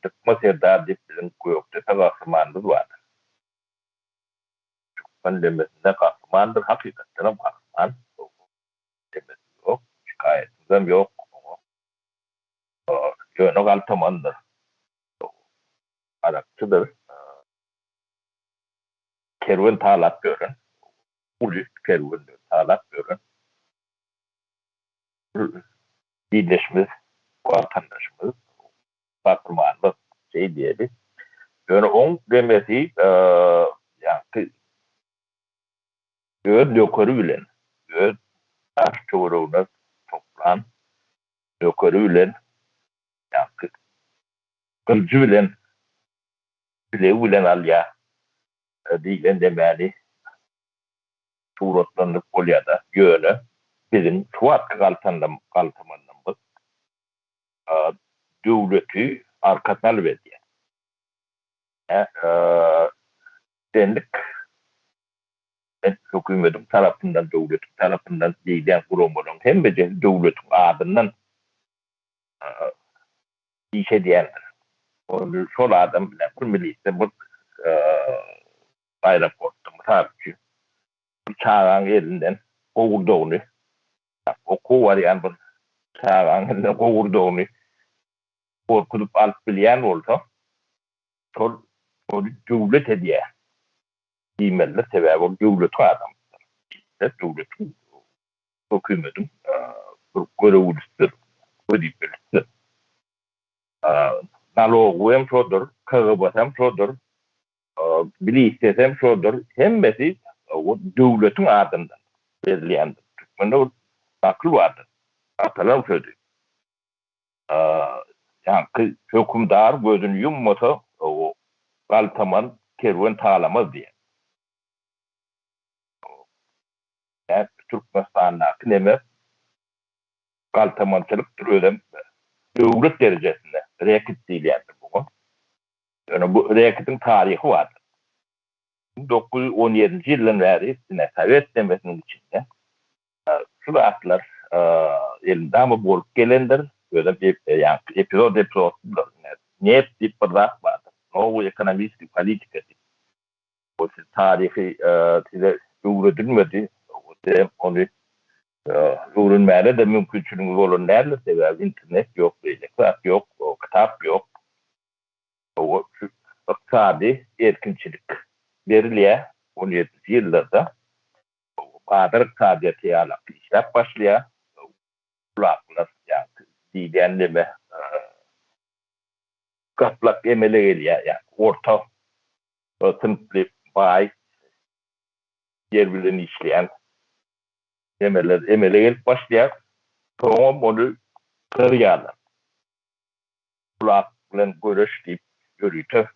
Dıkma serdar deyip bizim kuyukta kahramanımız vardır. Türkmen demesinde kahramandır. Hakikaten kahraman. Demesi yok. Şikayetimiz yok. Yönü kaltamandır. Arakçıdır. Kerven talat görün. Ulis kerven talat görün. birleşmez vatandaşımız patronlarla şey diyelim. Yani on demesi yani yukarı bilen taş çoğruğuna toplan yukarı bilen yani kılıcı bilen bileği bilen alya diyen demeli suratlanıp olyada yönü bizim suat kaltamandan bu devleti arkasına verdi. Denlik hükümetin tarafından, devletin tarafından değilen kurumunun hem de devletin adından işe diyenler. Onu sol adam bile bir miliste bu aeroportta tabii çağın elinden kovurduğunu o kovarayan bir çağın elinden kovurduğunu korkutup alıp bilen olsa sol o devlet hediye değilmeli sebebi o devlet adam devletin hükümetin görevlisidir ödeyipelisi nalogu hem şodur kağıbat hem şodur bilişset hem şodur hemmesi o devletin adından belirleyendir. Türkmen'de o akıl vardır. Atalar söyledi. Yani hükümdar gözünü yummasa o kaltaman kervan tağlamaz diye. Yani Türkmenistan'da neme kaltamançılıktır öyle devlet derecesinde rekit değil yani bu. Yani bu rekitin tarihi vardır. 1917 yılın beri Sovyet demesinin içinde şu atlar elinde ama bolup gelendir. Böyle bir yani epizod ne hep bir bırak vardır. O ekonomik politika. O tarihi size öğretilmedi. Onu öğrenmeye de mümkünçülüğü olan nerede sebebi internet yok, kitap yok, kitap yok. O iktisadi erkinçilik veriliyor 17 yıllarda. Bahadır iktisadiyeti alakalı işler başlıyor. Kulaklar yani diyenleme kaplak emele geliyor yani orta sınıflı bay birbirlerini işleyen emele gelip başlıyor. Sonra onu kırıyorlar. Kulakla görüştüğü görüntü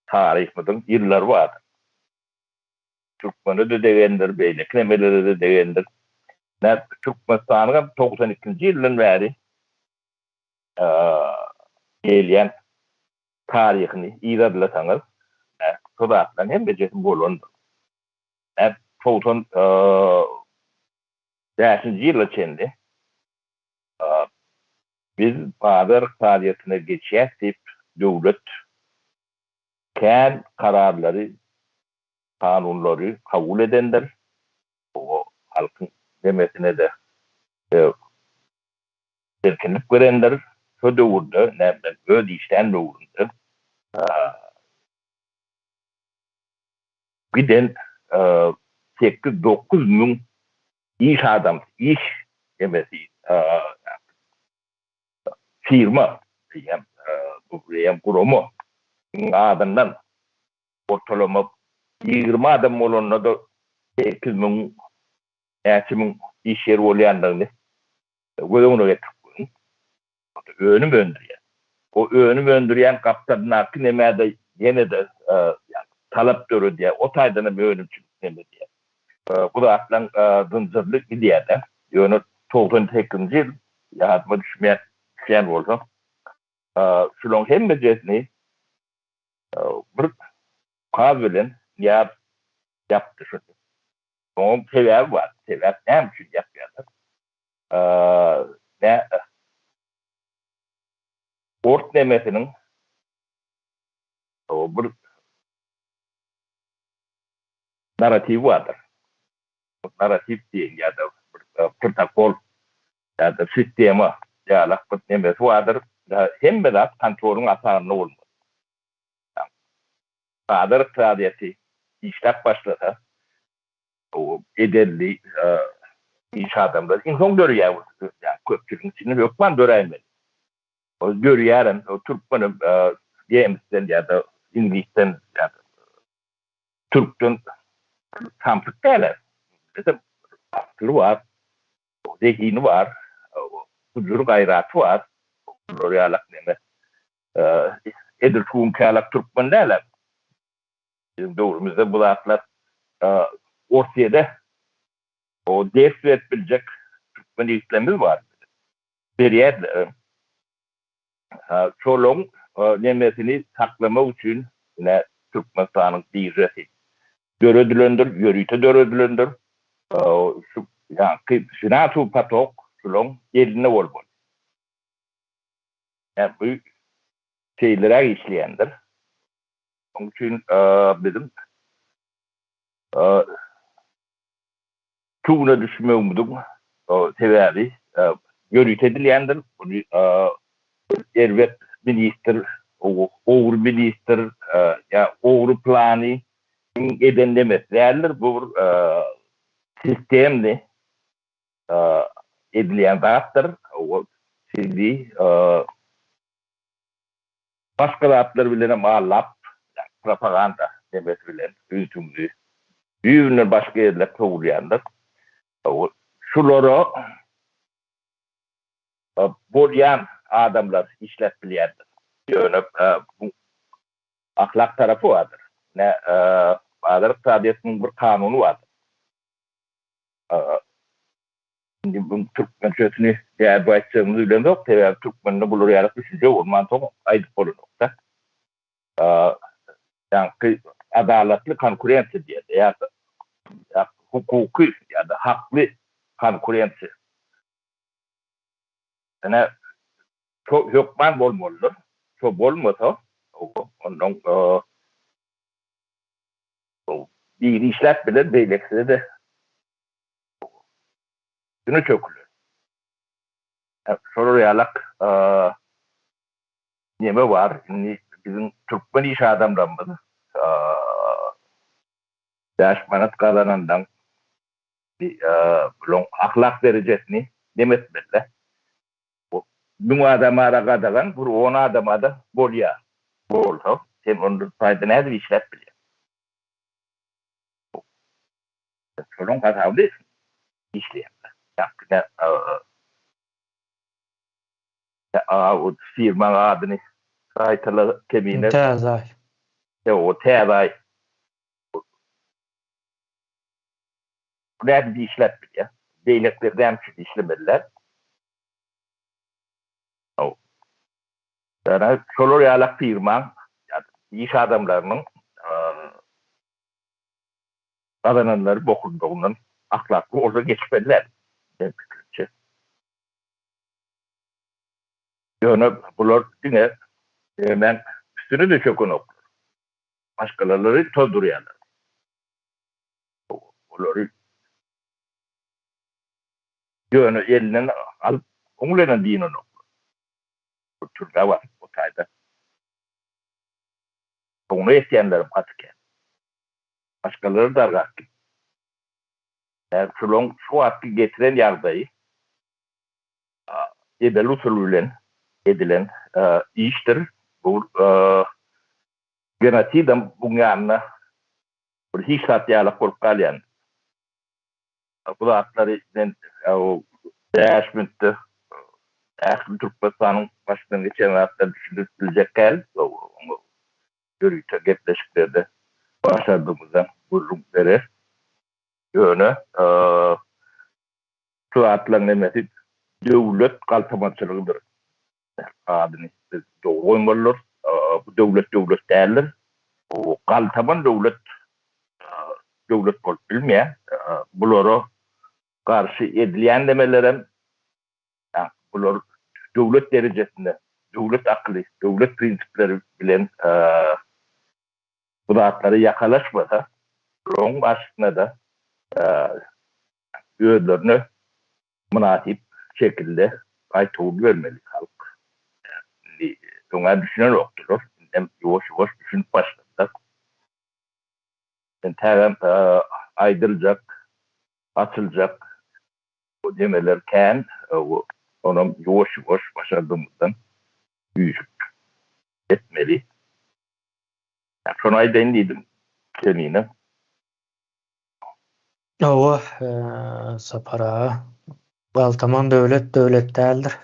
tarihimizin yıllar var. Türkmen'de de degendir, beylik emelere de degendir. Türkmenistan'ın 92. yılın beri gelen tarihini izlediyseniz Sodatlan hem de cesim bolundu. Çoğutan 5. yıl içinde biz Bahadır faaliyetine geçeceğiz deyip devlet kendi kararları, kanunları kabul edendir. O halkın demesine de erkinlik verendir. Şu doğurdu, nereden öyle işten doğurdu. Giden 8-9 bin iş adam, iş demesi firma diyeyim, kurumu adından ortalama 20 adam olanla da 8 bin 2 bin iş yeri olayanlarını gözümüne getirip önüm öndürüyor. O önüm öndürüyen kaptanın hakkı nemede yine de talep dörü diye o taydana bir önüm çıktı diye. Bu da aslan zıncırlık diye de yönü 98. yıl yaratma düşmeyen oldu. Şunun hem becesini bir kavlen yaptı şu. Onun sebebi var. Sebep ne için yapıyorlar? Ne ort demesinin bir narratifi vardır. Narratif değil ya da protokol ya da sistema ya da demesi vardır. Hem de kontrolün atarını olmalı. Bahadır iktisadiyeti işlep başladı. O ederli iş adamları. İnsan dörüyer. Yani köpçülüğün içinde yokman döreymeli. O dörüyerin, o Türkmen'in Yemisten ya da İngiliz'den ya da Türk'ten kampık derler. Bizim aklı var, zihni var, huzur gayratı var. Oraya neme edir kuğumkalak Türkmen derler. Bizim doğrumuzda bu zatlar ortaya o ders verebilecek Türkmen işlemi var. Bir yer çolong nemesini saklama için yine Türkmenistan'ın birisi. Dörödülöndür, yörüyte dörödülöndür. Şu yani sinatu patok çolong eline olmalı. Yani bu şeylere işleyendir. Onun için bizim çoğuna düşmüyordum. Sebebi yörüyte edilendir. Bunu Ervet minister, oğru minister, ya oğru planı eden demezlerdir. Bu sistemli edilen zattır. O şimdi başka zatlar bilen mağlap, propaganda demek bilen büyütümlü. Büyüğünün başka yerler kovulayandır. Şuları bolyan adamlar işletmeliyendir. Yani bu ahlak tarafı vardır. Ne adalet tabiatının bir kanunu vardır. Şimdi bu Türkmen sözünü değer başladığımız öyle yok. Tabii Türkmen'de bulur yarak düşünce olman çok ayrı konu nokta. Yani adaletli konkurensi diye ya hukuki ya da haklı konkurensi. Yani çok yokman bolmalıdır. Çok bolmasa ondan bir işlet bile beylekse de şunu çökülür. Soru yalak neme var. Şimdi bizim Türkmen iş adamlarımız yaşmanat kazanandan bir ahlak derecesini demetmediler. Bu adama ara kadalan, bu 10 adama da bol ya. Bol. Sen onun fayda nedir işlet bile. Sorun kazandı işleyen. Yani o firma adını saytalı kemiğine Tezay. o teray ne bir işlet bile. Devletlerden işlemediler. Yani Koloryalık firma yani iş adamlarının kazananları bokunduğundan ahlaklı orada geçmediler. Yani bunlar yine hemen üstünü de çok unuttu. Başkaları tozduruyorlar. Bunları yani elinden alıp onların dini unuttu. Bu türde var o sayede. Onu isteyenlerim katıken. Başkaları da hakkı. Yani şu hakkı getiren yardayı ebel usulüyle edilen iştir. Bu genetiğden bu yanına bir hiç satyalı korkalyan. Bu da atları o değişmekte Türkmenistan'ın başından geçen hafta düşündürülecek gel. Görüntü gerçekleştirdi. Başardığımızdan vurumları yönü şu atlan nemesi devlet kaltamançılığıdır. Adını doğru bu devlet değerler. O kaltaman devlet kol bilmeyen bunlara karşı edilen demelerin bunlar devlet derecesinde devlet aklı, devlet prensipleri bilen bu zatları yakalaşmasa onun aslında da üyelerine münasip şekilde aytuğu vermeli halk. Yani, ona düşünen yoktur. Hem yavaş yavaş düşünüp başladılar. Yani aydıracak, atılacak o demelerken onam yoş başardığımızdan büyüyüp etmeli. Yani şunu aydan dedim kendine. Owa sapara baltaman devlet däldir.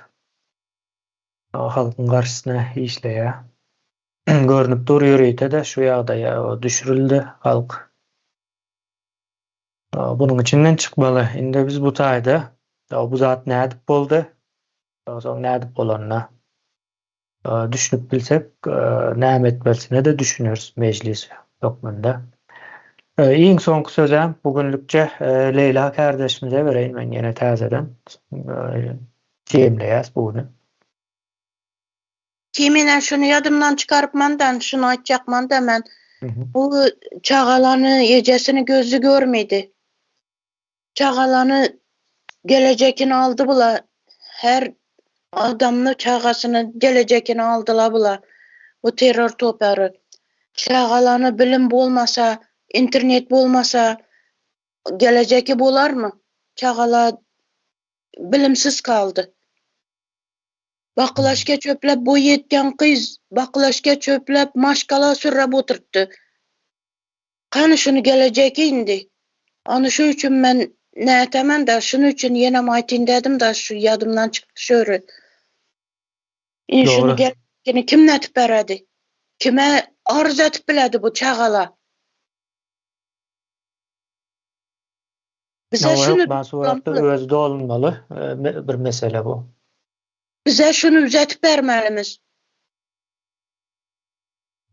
O halkın karşısına işleýär. Görünüp duruyor de şu ýagdaýa düşürildi halk. Bunun içinden çıkmalı. Indi biz bu taýda bu zat nädip boldy? Soň nädip bolanna düşünüp bilsek näme etmesine de düşünürüz meclis dokmanda. Iň soňky sözem bugünlükçe Leyla kardeşimize bereýin men ýene täzeden jemleýäs buny. Kiminen şunu yadımdan çıkarıpmandan şunu açacakman da men Hı hı. bu çağalanı ecesini gözü görmedi. Çağalanı gelecekini aldı bula. Her adamlı çağasını gelecekini aldılar bula. Bu terör toparı. Çağalanı bilim bolmasa, internet bolmasa geleceki bolar mı? Çağala bilimsiz kaldı. Baklaşga çöplep boy yetken kız baklaşga çöplep maşkala sürrep oturttu. Kanı şunu gelecek indi. Onu şu üçün ben ne etemem da şunu üçün yine maytin dedim da şu yadımdan çıktı şöyle. Şunu Doğru. gelecekini kim netip beredi? Kime arz etip biledi bu çağala? Bize şunu Masuratda özde olunmalı bir mesele bu. bize şunu üzetip vermelimiz.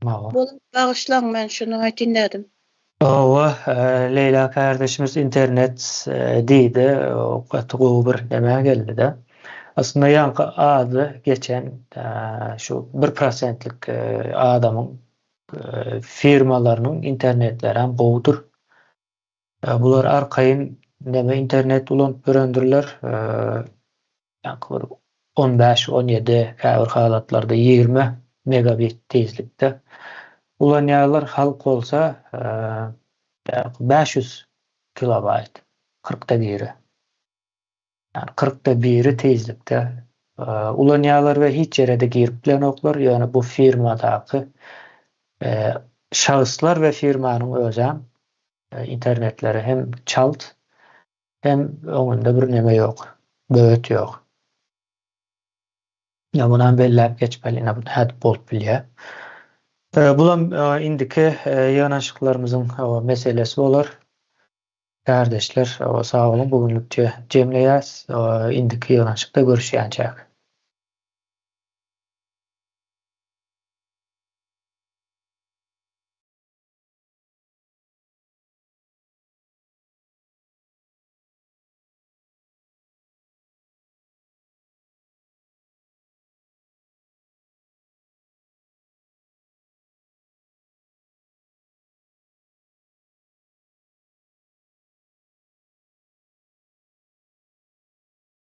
Mava. Bağışlan ben şunu maytin dedim. Leyla kardeşimiz internet deydi, o katığı bir demeye geldi de. Aslında yankı adı geçen şu 1%'lik adamın firmalarının internetleri hem boğudur. Bular arkayın neme internet ulan büründürler. Yankı 15-17 käbir halatlarda 20 megabit tezlikte. Ulan ýalar halk bolsa 500 kilobayt 40'da biri. Yani 40'da biri tezlikte. Ulan ýalar we hiç ýere-de girip bilen oklar. Yani bu firmadaky şahıslar ve firmanyň özem internetleri hem çalt hem oňunda bir neme ýok. Böwet ýok. Ya bundan belläp geçmeli, bu hädip bolup bilýär. Bulam indiki ýanaşyklarymyzyň meselesi bolar. Kardeşler, sağ olun. Bugünlükçe jemleýäs. Indiki ýanaşykda görüşýänçäk.